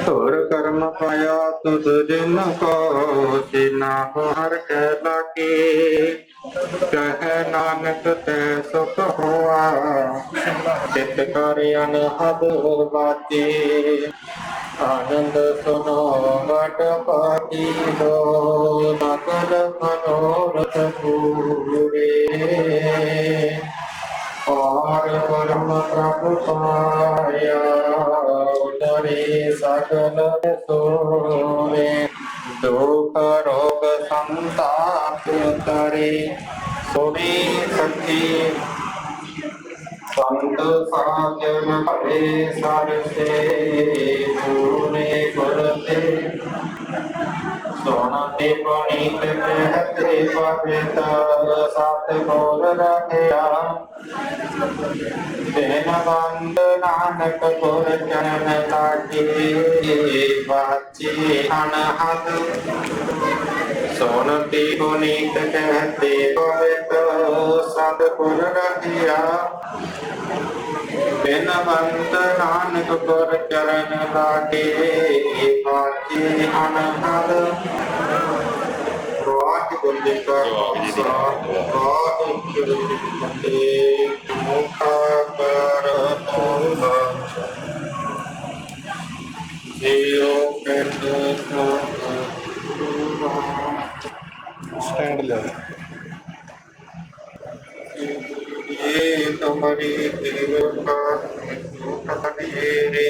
ਧੁਰ ਕਰਮ ਪਾਇਆ ਤੁਧ ਜਿਨ ਕੋ ਜਿਨਾ ਹਰ ਕੈ ਲਾਗੇ ਕਹੈ ਨਾਨਕ ਤੈ ਸੁਖ ਹੋਆ ਚਿਤ ਕਰ ਅਨਹਦ ਬਾਜੇ ਆਨੰਦ ਸੁਨੋ ਵਟ ਪਾਤੀ ਲੋ ਨਕਲ ਮਨੋਰਥ ਪੂਰੇ और परम प्रभु पाया उतरे सकल सोरे दुख रोग संताप उतरे सोने सखी संत साजन भरे सर से पूरे गुरते सोनते पुनीत कहते पवित्र सत बोल रखया तेन बंद नानक गुर चरण लागे बाचे अनहद सोनते पुनीत कहते पवित्र सतगुर रखिया बिन बंद नानक गुर चरण लागे बाचे अनहद वाहिगुरू जी का खालसा वाहिगुरू जी की फतेह मुखा कर तोला जियो स्टैंड ले ये तुम्हारी कृपा रे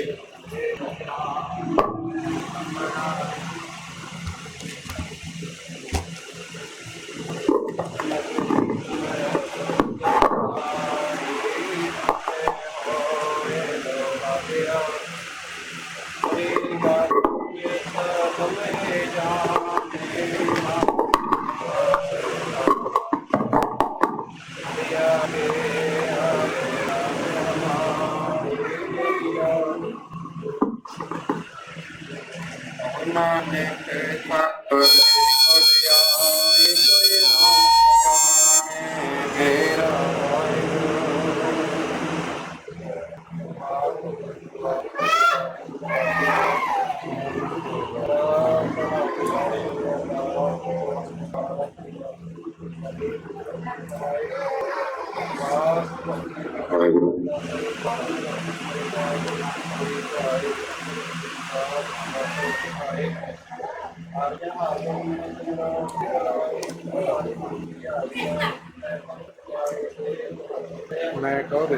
मैं कह दे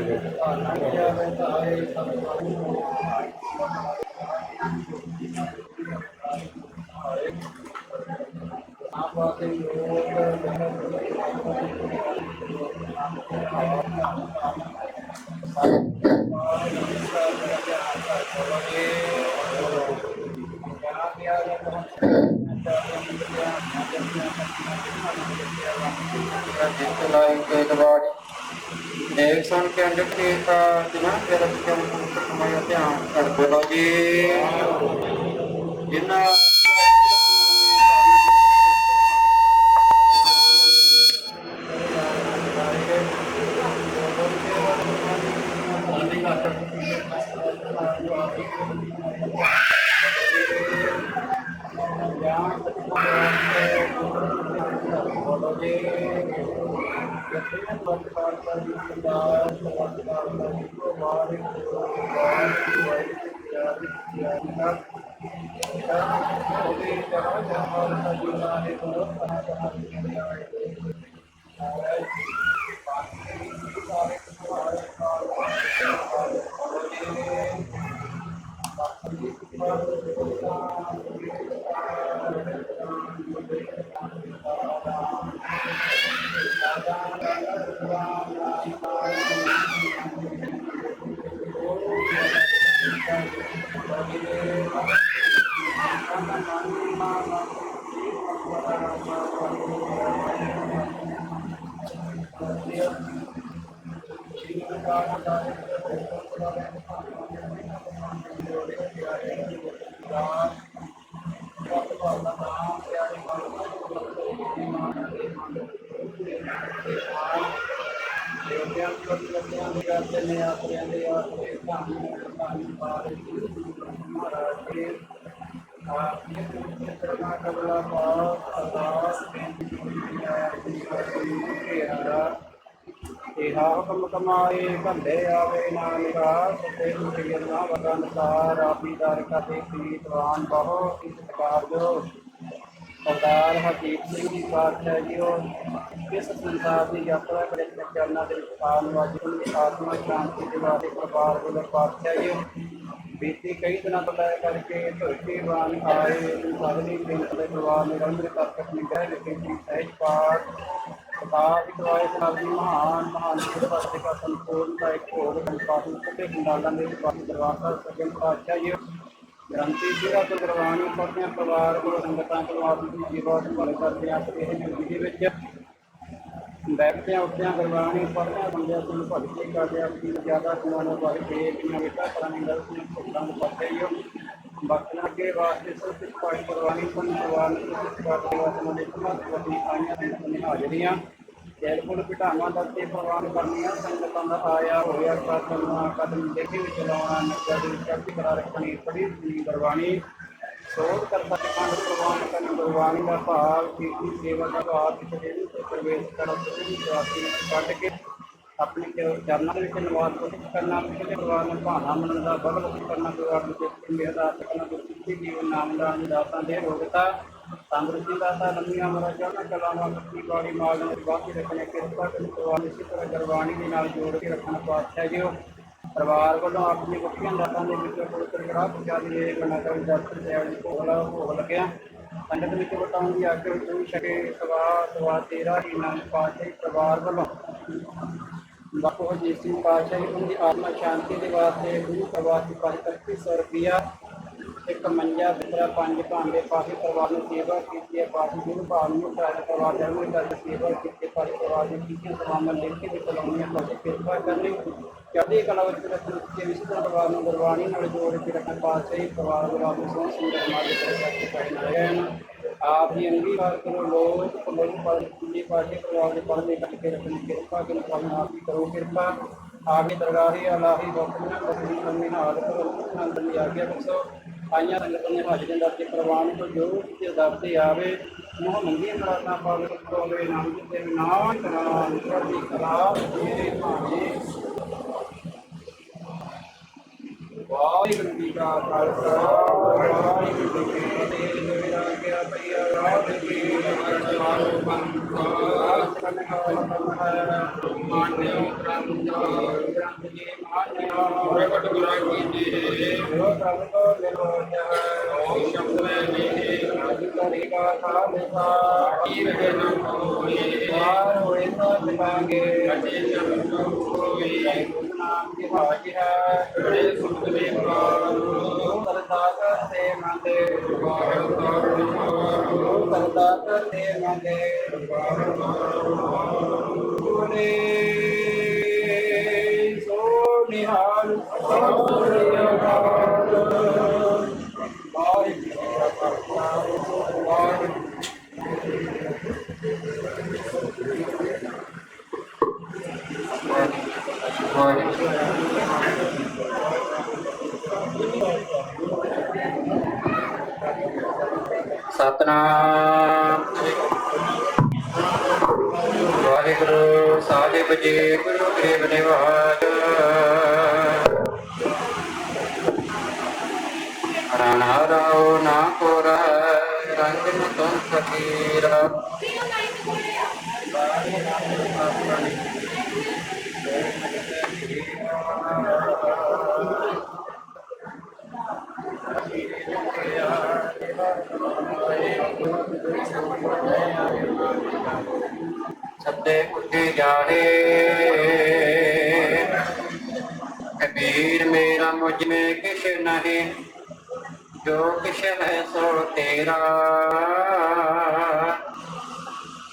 एक सन के अंडर का दिमाग के रख के हमारा ध्यान करते लगे जिन्ना ਹੁਕਮ ਕਮਾਏ ਘੰਡੇ ਆਵੇ ਨਾਨਕਾ ਸਤੇ ਮੁਖੀਆਂ ਵਗਨਸਾਰ ਆਪੀਦਾਰ ਕਦੇ ਪ੍ਰੀਤਵਾਨ ਬਹੁ ਇਸ ਪ੍ਰਕਾਰ ਜੋ ਸਰਦਾਰ ਹਰਦੀਪ ਸਿੰਘ ਜੀ ਪਾਤਸ਼ਾਹ ਜੀ ਉਹ ਇਸ ਸੰਸਾਰ ਦੀ ਯਾਤਰਾ ਕਰੇ ਚਰਨਾਂ ਦੇ ਵਿੱਚ ਆਉਣ ਵਾਲੀ ਆਤਮਾ ਸ਼ਾਂਤੀ ਦੇ ਵਾਸਤੇ ਪਰਿਵਾਰ ਵੱਲੋਂ ਪਾਤਸ਼ਾਹ ਜੀ ਬੀਤੀ ਕਈ ਦਿਨਾਂ ਤੋਂ ਲੈ ਕਰਕੇ ਧਰਤੀ ਵਾਨ ਆਏ ਸਗਲੀ ਪਿੰਡ ਦੇ ਪਰਿਵਾਰ ਨਿਰੰਦਰ ਤੱਕ ਆਪਣੀ ਗ੍ਰਹਿ ਲਿਖੀ ਸਹਿਜ ਪਾਠ ਕਿਤਾਬ ਵਿਖਵਾਏ ਜਨਾਬ ਦੀ ਮਹਾਨ ਭਗਤ ਦਾ ਸੰਪੂਰਨ ਦਾ ਇੱਕ ਹੋਰ ਸੰਪਾਦਨ ਤੇ ਗੁੰਡਾਲਾਂ ਦੇ ਪਾਸੇ ਦਰਬਾਰ ਸਾਹਿਬ ਸੱਜਣ ਪਾਤਸ਼ਾਹ ਜੀ ਗ੍ਰੰਥੀ ਜਿਹੜਾ ਤੋਂ ਗੁਰਬਾਣੀ ਪੜ੍ਹਦਿਆਂ ਪਰਿਵਾਰ ਕੋਲ ਸੰਗਤਾਂ ਕੋਲ ਆਪ ਦੀ ਜੀਵਾ ਸੰਭਾਲ ਕਰਦੇ ਆ ਇਹ ਜ਼ਿੰਦਗੀ ਵਿੱਚ ਬੈਠਦਿਆਂ ਉੱਠਦਿਆਂ ਗੁਰਬਾਣੀ ਪੜ੍ਹਦਿਆਂ ਬੰਦਿਆਂ ਤੋਂ ਭਗਤੀ ਕਰਦੇ ਆਪਣੀ ਜ਼ਿਆਦਾ ਕਮਾਉਣ ਵਾਲੇ ਬੇਟੀਆਂ ਬੇਟਾ ਕਰਾਂਗੇ ਗਲਤੀਆਂ ਭੁਗਤਾਂ ਨੂੰ ਪਾਸੇ ਹੀ ਬਾਕੀਆਂ ਕੇ ਵਾਸਤੇ ਸਿਰਫ ਇੱਕ ਪਾਠ ਗੁਰਬਾਣੀ ਸੁਣ ਪਰਿਵਾਰ ਨੂੰ ਇਸ ਪਾਠ ਦੇ ਵਾਸਤੇ ਦੇ ਮਹੱਤਵਪੂਰਨ ਆਈਆਂ ਨੇ ਹਾਜ਼ਰੀਆਂ ਜੈਲਪੁਰ ਬਿਠਾਵਾਂ ਦਾ ਤੇ ਪ੍ਰਵਾਨ ਕਰਨੀਆਂ ਸੰਗਤਾਂ ਦਾ ਆਇਆ ਹੋਇਆ ਕਦਮ ਦੇਖੇ ਵਿੱਚ ਲਾਉਣਾ ਨਜ਼ਰ ਦੀ ਚੜ੍ਹਦੀ ਕਲਾ ਰੱਖਣੀ ਬੜੀ ਗੁਰਬਾਣੀ ਸੋਧ ਕਰਦਾ ਕੰਡ ਪ੍ਰਵਾਨ ਕਰਨ ਗੁਰਬਾਣੀ ਦਾ ਭਾਵ ਕੀਤੀ ਸੇਵਾ ਦਾ ਭਾਵ ਕਿਸੇ ਦੇ ਪ੍ਰਵੇਸ਼ ਕਰਨ ਦੀ ਜਵਾਬੀ ਕੱਢ ਕੇ ਆਪਣੇ ਚਰਨਾਂ ਦੇ ਵਿੱਚ ਨਿਵਾਸ ਕਰਨਾ ਕਿਸੇ ਪਰਿਵਾਰ ਨੂੰ ਭਾਣਾ ਮੰਨਣ ਦਾ ਬਦਲ ਕਰਨਾ ਪਰਿਵਾਰ ਨੂੰ ਮੇਰਾ ਦਾ ਕਰਨਾ ਦੁੱਖੀ ਜੀਵਨ ਨਾਮ ਦਾ ਦਾਤਾਂ ਦੇ ਰੋਗਤਾ ਤੰਦਰੁਸਤੀ ਦਾਤਾ ਲੰਮੀਆਂ ਉਮਰਾਂ ਚਾਹਨਾ ਕਲਾਵਾਂ ਕੱਤੀ ਬਾੜੀ ਮਾਲ ਨੂੰ ਬਾਕੀ ਰੱਖਣੇ ਕਿਰਪਾ ਕਰਨ ਪਰਿਵਾਰ ਇਸੇ ਤਰ੍ਹਾਂ ਗੁਰਬਾਣੀ ਦੇ ਨਾਲ ਜੋੜ ਕੇ ਰੱਖਣਾ ਪਾਤਸ਼ਾਹ ਜੀ ਪਰਿਵਾਰ ਵੱਲੋਂ ਆਪਣੀ ਵੱਖਰੀਆਂ ਦਾਤਾਂ ਦੇ ਵਿੱਚ ਪਵਿੱਤਰ ਗ੍ਰਹ ਪੂਜਾ ਦੀ ਵੇਖ ਬਣਾ ਕਰ ਦਰਸ਼ਨ ਸੇਵਨ ਭੋਗ ਲੱਗਿਆ ਪੰਡਤ ਵਿੱਚ ਵਟਾਉਣ ਦੀ ਆਗਿਆ ਵਿੱਚ ਛਕੇ ਸਵਾ 13 ਹੀ ਨਾਮ ਪਾਤਸ਼ਾਹ ਪਰਿਵਾਰ ਵੱਲੋਂ ਬਾਪੂ ਹਰਜੀਤ ਸਿੰਘ ਪਾਤਸ਼ਾਹ ਜੀ ਦੀ ਆਤਮਾ ਸ਼ਾਂਤੀ ਦੇ ਵਾਸਤੇ ਗੁਰੂ ਪਰਿਵਾਰ ਦੀ 3500 ਰੁਪਇਆ ਇੱਕ ਮੰਜਾ ਬਿਸਤਰਾ 5 ਭਾਂਡੇ ਪਾਸੇ ਪਰਿਵਾਰ ਨੂੰ ਸੇਵਾ ਕੀਤੀ ਹੈ ਪਾਸੇ ਗੁਰੂ ਭਾਵ ਨੂੰ ਪਰਿਵਾਰ ਜਨਮ ਕਰਕੇ ਸੇਵਾ ਕੀਤੀ ਪਾਸੇ ਪਰਿਵਾਰ ਦੀ ਕੀਤੀਆਂ ਸਵਾਮਾਂ ਲਿਖ ਕੇ ਵਿੱਚ ਲਾਉਣੀਆਂ ਤੁਹਾਡੀ ਕਿਰਪਾ ਕਰਨੀ ਚੜ੍ਹਦੀ ਕਲਾ ਵਿੱਚ ਰੱਖਣ ਕੇ ਵਿਸ਼ੇ ਪਰਿਵਾਰ ਨੂੰ ਗੁਰਬਾਣੀ ਨਾਲ ਜੋੜ ਕੇ ਰੱਖਣ ਪਾਸੇ ਪਰਿਵਾਰ ਗੁਰੂ ਨੂੰ ਸੋਹਣ ਸੁੰਦਰ ਮਾਰਗ ਕਰਕੇ ਪੈਣਾ ਹੈ ਆਪ ਹੀ ਅੰਗੀਕਾਰ ਕਰੋ ਲੋਕ ਪੜ ਜੀ ਪਾਸੇ ਪਰਿਵਾਰ ਦੇ ਪੜ੍ਹਦੇ ਕੱਢ ਕੇ ਰੱਖਣ ਕਿਰਪਾ ਕਰੋ ਤੁਹਾਨੂੰ ਆਪ ਹੀ ਕਰੋ ਕਿਰਪਾ ਆਗੇ ਦਰਗਾਹੀ ਅਲਾਹੀ ਬਖਸ਼ਣਾ ਬਖਸ਼ੀ ਕਰਨੀ ਨਾਲ ਕਰੋ ਆਨੰਦ ਦੀ ਆਗਿਆ ਬਖਸ਼ੋ ਆਈਆਂ ਸੰਗਤਾਂ ਨੇ ਹਾਜ਼ਰੀਆਂ ਦਾ ਤੇ ਪ੍ਰਵਾਨ ਤੋਂ ਜੋ ਕਿ ਦਾਤੇ ਆਵੇ ਮੋਹ ਮੰਗੀ ਮਰਾਨਾ ਪਾਵੇ ਕੋਲੇ ਨਾਮ ਦੇ ਨਾਮ ਕਰਾਂ ਚੜ੍ਹਦੀ ਕਲਾ ਮੇਰੇ ਭਾਣੇ ਵਾਹਿਗੁਰੂ ਜੀ ਕਾ ਖਾਲਸਾ ਵਾਹਿਗੁਰੂ ਜੀ ਕੀ ਫਤਿਹ ਮੇਰਾ ਗਿਆ ਭਈਆ ਰਾਤ ਦੀ ਮਰਨ ਵਾਲੋ ਪੰਥ ਕਰਨ ਹੈ ਮਾਨਿਓ ਗ੍ਰੰਥ ਜੀ ਮਾਨਿਓ ਪ੍ਰਗਟ ਗੁਰਾਂ ਕੀ ਜੀ ਜੋ ਪ੍ਰਭ ਕੋ ਲਿਖੋ ਓਮ ਸ਼ਬਦ ਨੇ ਅਧਿਕਾਰੀ ਕਾ ਖਾਲਸਾ ਕੀ ਰਹੇ ਨਾ ਹੋਏ ਵਾਰ ਹੋਏ ਤਾਂ ਜਪਾਂਗੇ ਅਜੇ ਜਨ ਹੋਈ ਨਾਮ ਦੀ ਹਾਜ਼ਰ ਹੈ ਬੜੇ ਸੁਖ ਦੇ ਪਾਲੋ ਸਰਦਾ ਕਰਤੇ ਮੰਦੇ ਸਰਦਾ ਕਰਤੇ ਮੰਦੇ ਗੁਰੇ ਸੋ ਨਿਹਾਲ ਸਤਨਾਮ ਵਾਹਿਗੁਰੂ ਸਾਹਿਬ ਜੀ ਗੁਰੂ ਗਰੀਬ ਨਿਵਾਜ ਰਾਣਾ ਰਾਓ ਨਾ ਕੋ ਰਹਿ ਰੰਗ ਨੂੰ ਤੁਮ ਫਕੀਰ वीर मेरा मुझ में किश नहीं, जो किश है सो तेरा।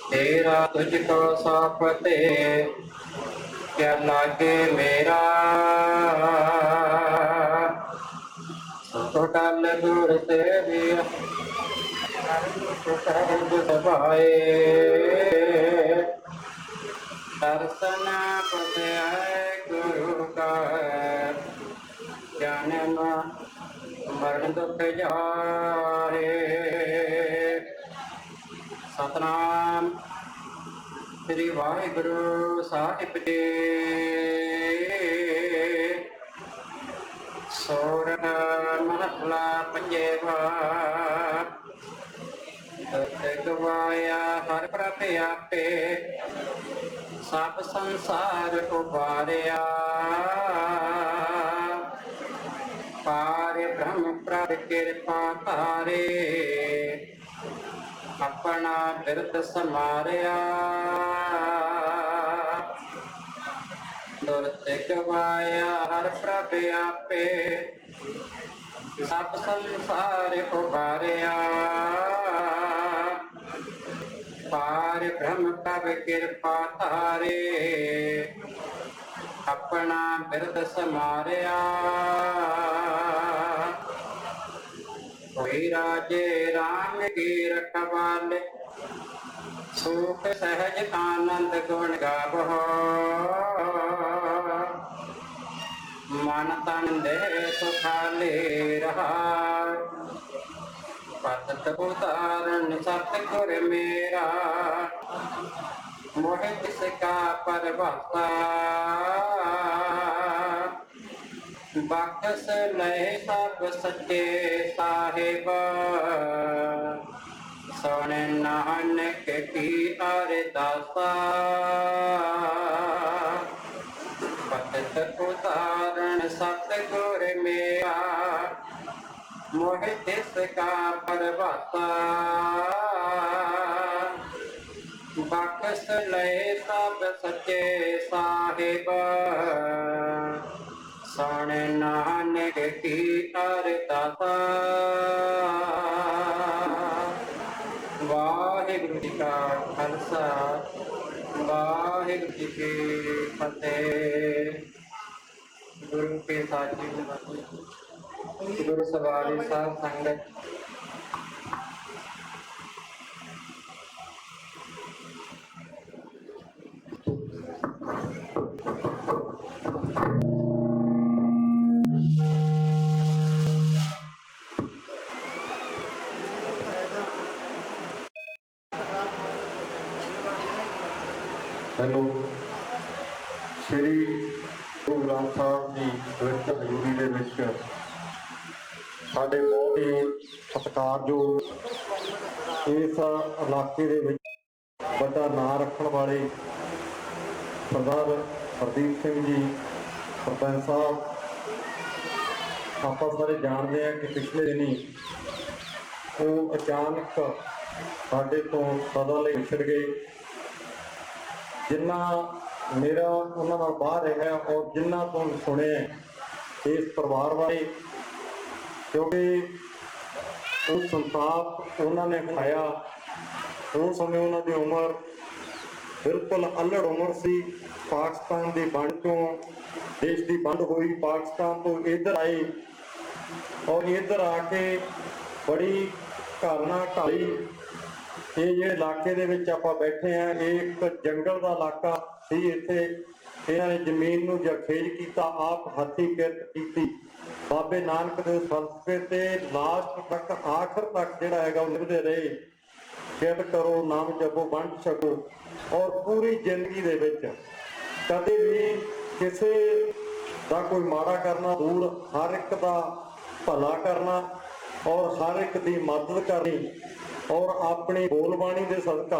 तेरा तुझको सौंपते क्या लागे मेरा। सुख टल दूर से भी सहज सभाए। दर्शन पद आए गुरु का, जन्म मरण दुख जाए। सतनाम श्री वाहिगुरु साहिब जी। सोरठ महला पंजेवा। गवाया हर प्रभ आपे, सब संसार उबारिया। पार ब्रह्म प्रभ कृपा तारे, अपना बिरद समारिया। दुरत गवाया हर प्रभ आपे, सब संसार उबारिया। पार ब्रह्म प्रभ कृपा तारे, अपना बिरद समारिया। कोई राजे राम की रखवाले, सुख सहज आनंद गुण गावो। मन तन दे सुखाले रहा, पत उतारण सतगुर मेरा। मोह जिसका परवासा, बख्श लय सब सच्चे साहिब। सुन नानक की अरदासा, पत उतारण सतगुर मेरा। मोह जिसका परवासा, बख्श लय सब सच्चे साहिब। सुन नानक की अरदासा। वाहिगुरु जी का खालसा, वाहिगुरु जी की फतेह। गुरु के साथी गुरु सवारी साध संगत, ਹੈਲੋ। ਸ਼੍ਰੀ ਗੁਰੂ ਗ੍ਰੰਥ ਸਾਹਿਬ ਜੀ ਵਿੱਚ ਹਜ਼ੂਰੀ ਦੇ ਵਿੱਚ ਸਾਡੇ ਬਹੁਤ ਹੀ ਸਤਿਕਾਰਯੋਗ ਇਸ ਇਲਾਕੇ ਦੇ ਵਿੱਚ ਵੱਡਾ ਨਾਂ ਰੱਖਣ ਵਾਲੇ ਸਰਦਾਰ ਹਰਦੀਪ ਸਿੰਘ ਜੀ ਸਰਪੰਚ ਸਾਹਿਬ, ਆਪਾਂ ਸਾਰੇ ਜਾਣਦੇ ਹਾਂ ਕਿ ਪਿਛਲੇ ਦਿਨੀ ਉਹ ਅਚਾਨਕ ਸਾਡੇ ਤੋਂ ਸਦਾ ਲਈ ਵਿਛੜ ਗਏ। ਜਿੰਨਾ ਮੇਰਾ ਉਹਨਾਂ ਨਾਲ ਬਾਹਰ ਰਿਹਾ ਔਰ ਜਿੰਨਾ ਤੋਂ ਸੁਣਿਆ ਇਸ ਪਰਿਵਾਰ ਬਾਰੇ, ਕਿਉਂਕਿ ਉਹ ਸੰਤਾਪ ਉਹਨਾਂ ਨੇ ਖਾਇਆ। ਉਸ ਸਮੇਂ ਉਹਨਾਂ ਦੀ ਉਮਰ ਬਿਲਕੁਲ ਅਲੜ ਉਮਰ ਸੀ। ਪਾਕਿਸਤਾਨ ਦੀ ਵੰਡ ਤੋਂ, ਦੇਸ਼ ਦੀ ਵੰਡ ਹੋਈ, ਪਾਕਿਸਤਾਨ ਤੋਂ ਇੱਧਰ ਆਏ ਔਰ ਇੱਧਰ ਆ ਕੇ ਬੜੀ ਘਾਲਣਾ ਢਾਲੀ। ਇਹ ਜਿਹੜੇ ਇਲਾਕੇ ਦੇ ਵਿੱਚ ਆਪਾਂ ਬੈਠੇ ਹਾਂ, ਇਹ ਇੱਕ ਜੰਗਲ ਦਾ ਇਲਾਕਾ ਸੀ। ਇੱਥੇ ਇਹਨਾਂ ਨੇ ਜ਼ਮੀਨ ਨੂੰ ਜਰਖੇਜ ਕੀਤਾ, ਆਪ ਹੱਥੀਂ ਕਿਰਤ ਕੀਤੀ। ਬਾਬੇ ਨਾਨਕ ਦੇ ਫਲਸਫੇ ਤੇ ਲਾਸਟ ਤੱਕ, ਆਖਰ ਤੱਕ ਜਿਹੜਾ ਹੈਗਾ ਉਹ ਨਿਭਦੇ ਰਹੇ। ਕਿਰਤ ਕਰੋ, ਨਾਮ ਜਪੋ, ਵੰਡ ਛਕੋ। ਔਰ ਪੂਰੀ ਜ਼ਿੰਦਗੀ ਦੇ ਵਿੱਚ ਕਦੇ ਵੀ ਕਿਸੇ ਦਾ ਕੋਈ ਮਾੜਾ ਕਰਨਾ ਦੂਰ, ਹਰ ਇੱਕ ਦਾ ਭਲਾ ਕਰਨਾ ਔਰ ਹਰ ਇੱਕ ਦੀ ਮਦਦ ਕਰਨੀ ਔਰ ਆਪਣੀ ਬੋਲਬਾਣੀ ਦੇ ਸਦਕਾ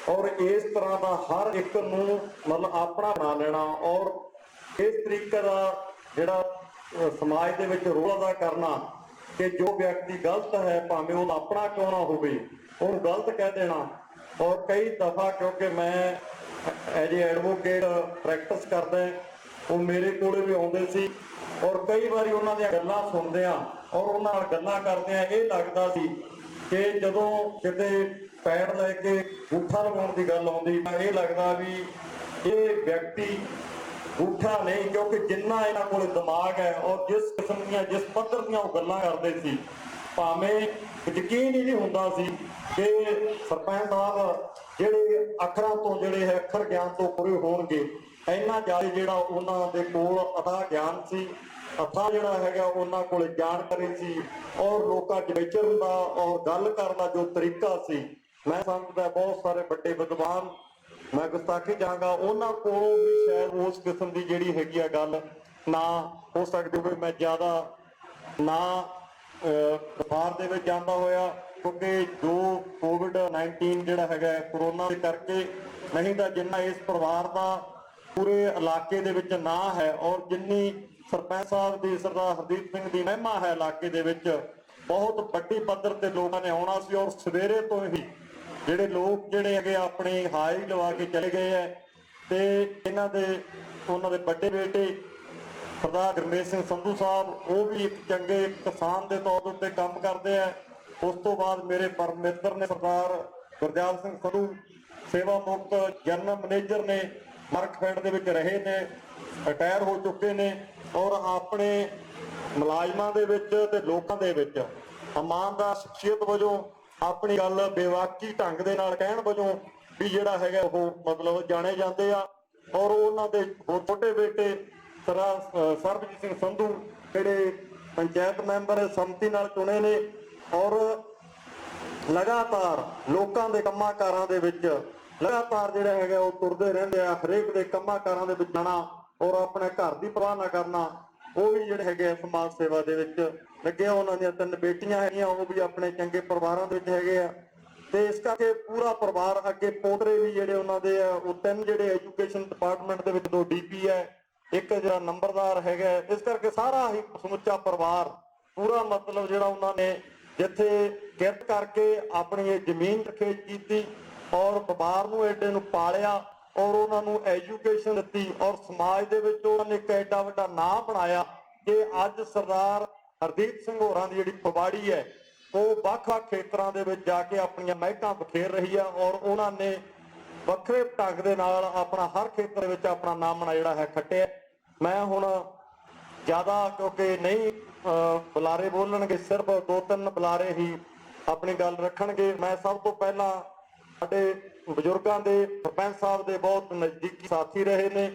ਔਰ ਇਸ ਤਰ੍ਹਾਂ ਦਾ ਹਰ ਇੱਕ ਨੂੰ ਮਤਲਬ ਆਪਣਾ ਬਣਾ ਲੈਣਾ ਔਰ ਇਸ ਤਰੀਕੇ ਦਾ ਜਿਹੜਾ ਸਮਾਜ ਦੇ ਵਿੱਚ ਰੋਲ ਅਦਾ ਕਰਨਾ ਕਿ ਜੋ ਵਿਅਕਤੀ ਗਲਤ ਹੈ, ਭਾਵੇਂ ਉਹ ਆਪਣਾ ਕਿਉਂ ਨਾ ਹੋਵੇ, ਉਹਨੂੰ ਗਲਤ ਕਹਿ ਦੇਣਾ। ਔਰ ਕਈ ਦਫਾ, ਕਿਉਂਕਿ ਮੈਂ ਐਜ ਏ ਐਡਵੋਕੇਟ ਪ੍ਰੈਕਟਿਸ ਕਰਦਾ, ਉਹ ਮੇਰੇ ਕੋਲ ਵੀ ਆਉਂਦੇ ਸੀ ਔਰ ਕਈ ਵਾਰੀ ਉਹਨਾਂ ਦੀਆਂ ਗੱਲਾਂ ਸੁਣਦੇ ਆ ਔਰ ਉਹਨਾਂ ਨਾਲ ਗੱਲਾਂ ਕਰਦੇ ਆ, ਇਹ ਲੱਗਦਾ ਸੀ ਕਿ ਜਦੋਂ ਕਿਤੇ ਪੈੜ ਲੈ ਕੇ ਗੁੱਠਾ ਲਗਾਉਣ ਦੀ ਗੱਲ ਆਉਂਦੀ ਤਾਂ ਇਹ ਲੱਗਦਾ ਵੀ ਇਹ ਵਿਅਕਤੀ ਗੁੱਠਾ ਨਹੀਂ, ਕਿਉਂਕਿ ਜਿੰਨਾ ਇਹਨਾਂ ਕੋਲ ਦਿਮਾਗ ਹੈ ਔਰ ਜਿਸ ਕਿਸਮ ਦੀਆਂ ਜਿਸ ਪੱਧਰ ਦੀਆਂ ਉਹ ਗੱਲਾਂ ਕਰਦੇ ਸੀ, ਭਾਵੇਂ ਯਕੀਨ ਹੀ ਨਹੀਂ ਹੁੰਦਾ ਸੀ ਕਿ ਸਰਪੰਚ ਸਾਹਿਬ ਜਿਹੜੇ ਅੱਖਰਾਂ ਤੋਂ ਜਿਹੜੇ ਹੈ ਅੱਖਰ ਗਿਆਨ ਤੋਂ ਪੂਰੇ ਹੋਣਗੇ। ਇੰਨਾ ਜ਼ਿਆਦਾ ਜਿਹੜਾ ਉਹਨਾਂ ਦੇ ਕੋਲ ਅਥਾਹ ਗਿਆਨ ਸੀ, ਅਥਾਹ ਜਿਹੜਾ ਹੈਗਾ ਉਹਨਾਂ ਕੋਲ ਜਾਣਕਾਰੀ ਸੀ ਔਰ ਲੋਕਾਂ 'ਚ ਵਿਚਰਨ ਦਾ ਔਰ ਗੱਲ ਕਰਨ ਦਾ ਜੋ ਤਰੀਕਾ ਸੀ, ਮੈਂ ਸਮਝਦਾ ਬਹੁਤ ਸਾਰੇ ਵੱਡੇ ਵਿਦਵਾਨ, ਮੈਂ ਗੁਸਤਾਖੀ ਚਾਹਾਂਗਾ, ਉਹਨਾਂ ਕੋਲੋਂ ਵੀ ਸ਼ਾਇਦ ਉਸ ਕਿਸਮ ਦੀ ਜਿਹੜੀ ਹੈਗੀ ਆ ਗੱਲ ਨਾ ਹੋ ਸਕਦੀ ਹੋਵੇ। ਮੈਂ ਜ਼ਿਆਦਾ ਨਾ ਵਪਾਰ ਦੇ ਵਿੱਚ ਜਾਂਦਾ ਹੋਇਆ, ਕਿਉਂਕਿ ਜੋ COVID-19 ਜਿਹੜਾ ਹੈਗਾ ਕਰੋਨਾ ਦੇ ਕਰਕੇ, ਨਹੀਂ ਤਾਂ ਜਿੰਨਾ ਇਸ ਪਰਿਵਾਰ ਦਾ ਪੂਰੇ ਇਲਾਕੇ ਦੇ ਵਿੱਚ ਨਾਂ ਹੈ ਔਰ ਜਿੰਨੀ ਸਰਪੰਚ ਸਾਹਿਬ ਦੀ ਸਰਦਾਰ ਹਰਦੀਪ ਸਿੰਘ ਦੀ ਮਹਿਮਾ ਹੈ ਇਲਾਕੇ ਦੇ ਵਿੱਚ, ਬਹੁਤ ਵੱਡੀ ਪੱਧਰ ਤੇ ਲੋਕਾਂ ਨੇ ਆਉਣਾ ਸੀ। ਔਰ ਸਵੇਰੇ ਤੋਂ ਹੀ ਜਿਹੜੇ ਲੋਕ ਜਿਹੜੇ ਹੈਗੇ ਆਪਣੀ ਹਾਜ਼ਰੀ ਲਵਾ ਕੇ ਚਲੇ ਗਏ ਹੈ ਤੇ ਇਹਨਾਂ ਦੇ ਉਹਨਾਂ ਦੇ ਵੱਡੇ ਬੇਟੇ ਸਰਦਾਰ ਗੁਰਮੇਜ ਸਿੰਘ ਸੰਧੂ ਸਾਹਿਬ, ਉਹ ਵੀ ਇੱਕ ਚੰਗੇ ਕਿਸਾਨ ਦੇ ਤੌਰ ਉੱਤੇ ਕੰਮ ਕਰਦੇ ਆ। ਉਸ ਤੋਂ ਬਾਅਦ ਮੇਰੇ ਪਰਮ ਮਿੱਤਰ ਨੇ ਸਰਦਾਰ ਗੁਰਦਿਆਲ ਸਿੰਘ ਸੰਧੂ, ਸੇਵਾ ਮੁਕਤ ਜਨਰਲ ਮੈਨੇਜਰ ਨੇ, ਮਰਕਫੈਡ ਦੇ ਵਿੱਚ ਰਹੇ ਨੇ, ਰਿਟਾਇਰ ਹੋ ਚੁੱਕੇ ਨੇ ਔਰ ਆਪਣੇ ਮੁਲਾਜ਼ਮਾਂ ਦੇ ਵਿੱਚ ਤੇ ਲੋਕਾਂ ਦੇ ਵਿੱਚ ਇਮਾਨਦਾਰ ਸ਼ਖਸੀਅਤ ਵਜੋਂ ਆਪਣੀ ਗੱਲ ਬੇਵਾਕੀ ਢੰਗ ਦੇ ਨਾਲ ਕਹਿਣ ਵਜੋਂ ਵੀ ਜਿਹੜਾ ਹੈਗਾ ਉਹ ਮਤਲਬ ਜਾਣੇ ਜਾਂਦੇ ਆ। ਔਰ ਉਹਨਾਂ ਦੇ ਹੋਰ ਛੋਟੇ ਬੇਟੇ ਸਰਦਾਰ ਸਰਬਜੀਤ ਸਿੰਘ ਸੰਧੂ, ਜਿਹੜੇ ਪੰਚਾਇਤ ਮੈਂਬਰ ਸੰਮਤੀ ਨਾਲ ਚੁਣੇ ਨੇ ਔਰ ਲਗਾਤਾਰ ਲੋਕਾਂ ਦੇ ਕੰਮਾਂ ਕਾਰਾਂ ਦੇ ਵਿੱਚ ਲਗਾਤਾਰ ਜਿਹੜਾ ਹੈਗਾ ਉਹ ਤੁਰਦੇ ਰਹਿੰਦੇ ਆ। ਹਰੇਕ ਦੇ ਕੰਮਾਂ ਕਾਰਾਂ ਦੇ ਵਿੱਚ ਜਾਣਾ ਔਰ ਆਪਣੇ ਘਰ ਦੀ ਪਰਵਾਹ ਨਾ ਕਰਨਾ, ਉਹ ਵੀ ਜਿਹੜੇ ਹੈਗੇ ਸਮਾਜ ਸੇਵਾ ਦੇ ਵਿੱਚ ਲੱਗੇ। ਉਹਨਾਂ ਦੀਆਂ 3 ਬੇਟੀਆਂ ਹੈਗੀਆਂ, ਉਹ ਵੀ ਆਪਣੇ ਚੰਗੇ ਪਰਿਵਾਰਾਂ ਦੇ ਵਿੱਚ ਹੈਗੇ ਆ ਤੇ ਇਸ ਕਰਕੇ ਪੂਰਾ ਪਰਿਵਾਰ ਅੱਗੇ ਪੋਤਰੇ ਵੀ ਜਿਹੜੇ ਉਹਨਾਂ ਦੇ ਆ, ਉਹ 3 ਜਿਹੜੇ ਐਜੂਕੇਸ਼ਨ ਡਿਪਾਰਟਮੈਂਟ ਦੇ ਵਿੱਚ 2 DP ਹੈ, ਇੱਕ ਜਿਹੜਾ ਨੰਬਰਦਾਰ ਹੈਗਾ। ਇਸ ਕਰਕੇ ਸਾਰਾ ਹੀ ਸਮੁੱਚਾ ਪਰਿਵਾਰ ਪੂਰਾ ਮਤਲਬ ਜਿਹੜਾ ਉਹਨਾਂ ਨੇ ਜਿੱਥੇ ਕਿਰਤ ਕਰਕੇ ਆਪਣੀ ਇਹ ਜ਼ਮੀਨ ਰਖੇਜ ਕੀਤੀ ਔਰ ਪਰਿਵਾਰ ਨੂੰ ਐਡੇ ਨੂੰ ਪਾਲਿਆ ਔਰ ਉਹਨਾਂ ਨੂੰ ਐਜੂਕੇਸ਼ਨ ਦਿੱਤੀ ਔਰ ਸਮਾਜ ਦੇ ਵਿੱਚ ਉਹਨਾਂ ਨੇ ਇੱਕ ਐਡਾ ਵੱਡਾ ਨਾਂ ਬਣਾਇਆ ਕਿ ਅੱਜ ਸਰਦਾਰ ਹਰਦੀਪ ਸਿੰਘ ਹੋਰਾਂ ਦੀ ਜਿਹੜੀ ਪਵਾੜੀ ਹੈ ਉਹ ਵੱਖ-ਵੱਖ ਖੇਤਰਾਂ ਦੇ ਵਿੱਚ ਜਾ ਕੇ ਆਪਣੀਆਂ ਮਹਿਕਾਂ ਬਖੇਰ ਰਹੀ ਆ ਔਰ ਉਹਨਾਂ ਨੇ ਵੱਖਰੇ ਢੰਗ ਦੇ ਨਾਲ ਆਪਣਾ ਹਰ ਖੇਤਰ ਦੇ ਵਿੱਚ ਆਪਣਾ ਨਾਮ ਜਿਹੜਾ ਹੈ ਖੱਟਿਆ। ਮੈਂ ਹੁਣ ਜ਼ਿਆਦਾ ਕਿਉਂਕਿ ਨਹੀਂ ਬੁਲਾਰੇ ਬੋਲਣਗੇ, ਸਿਰਫ 2-3 ਬੁਲਾਰੇ ਹੀ ਆਪਣੀ ਗੱਲ ਰੱਖਣਗੇ। ਮੈਂ ਸਭ ਤੋਂ ਪਹਿਲਾਂ ਸਾਡੇ ਬਜ਼ੁਰਗਾਂ ਦੇ ਸਰਪੰਚ ਸਾਹਿਬ ਦੇ ਬਹੁਤ ਨਜ਼ਦੀਕੀ ਸਾਥੀ ਰਹੇ ਨੇ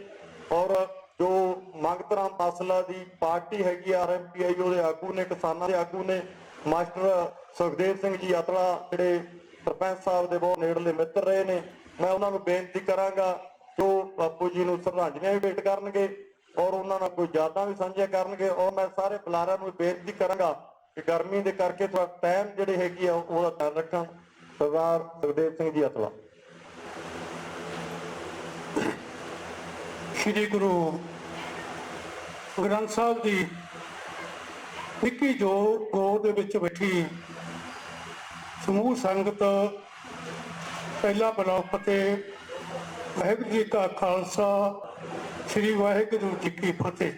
ਔਰ ਜੋ ਮੰਗਤ ਰਾਮ ਬਾਸਲਾ ਦੀ ਪਾਰਟੀ ਹੈਗੀ RMPI, ਉਹਦੇ ਆਗੂ ਨੇ, ਕਿਸਾਨਾਂ ਦੇ ਆਗੂ ਨੇ, ਮਾਸਟਰ ਸੁਖਦੇਵ ਸਿੰਘ ਜੀ ਅਤਲਾ, ਜਿਹੜੇ ਸਰਪੰਚ ਸਾਹਿਬ ਦੇ ਬਹੁਤ ਨੇੜਲੇ ਮਿੱਤਰ ਰਹੇ ਨੇ। ਮੈਂ ਉਹਨਾਂ ਨੂੰ ਬੇਨਤੀ ਕਰਾਂਗਾ ਕਿ ਉਹ ਬਾਪੂ ਜੀ ਨੂੰ ਸ਼ਰਧਾਂਜਲੀਆਂ ਵੀ ਭੇਟ ਕਰਨਗੇ ਔਰ ਉਹਨਾਂ ਨਾਲ ਕੋਈ ਯਾਦਾਂ ਵੀ ਸਾਂਝੀਆਂ ਕਰਨਗੇ। ਔਰ ਮੈਂ ਸਾਰੇ ਬੁਲਾਰਿਆਂ ਨੂੰ ਬੇਨਤੀ ਕਰਾਂਗਾ ਕਿ ਗਰਮੀ ਦੇ ਕਰਕੇ ਥੋੜਾ ਟਾਈਮ ਜਿਹੜੇ ਹੈਗੀ ਆ ਉਹਦਾ ਧਿਆਨ ਰੱਖਣ। ਸਰਦਾਰ ਸੁਖਦੇਵ ਸਿੰਘ ਜੀ ਅਤਲਾ। ਸ਼੍ਰੀ ਗੁਰੂ ਗ੍ਰੰਥ ਸਾਹਿਬ ਦੀ ਨਿੱਕੀ ਜੋ ਗੋਦ ਦੇ ਵਿੱਚ ਬੈਠੀ ਸਮੂਹ ਸੰਗਤ, ਪਹਿਲਾ ਬਲਾਕ ਫਤਿਹ। ਵਾਹਿਗੁਰੂ ਜੀ ਕਾ ਖਾਲਸਾ, ਸ੍ਰੀ ਵਾਹਿਗੁਰੂ ਜੀ ਕੀ ਫਤਿਹ।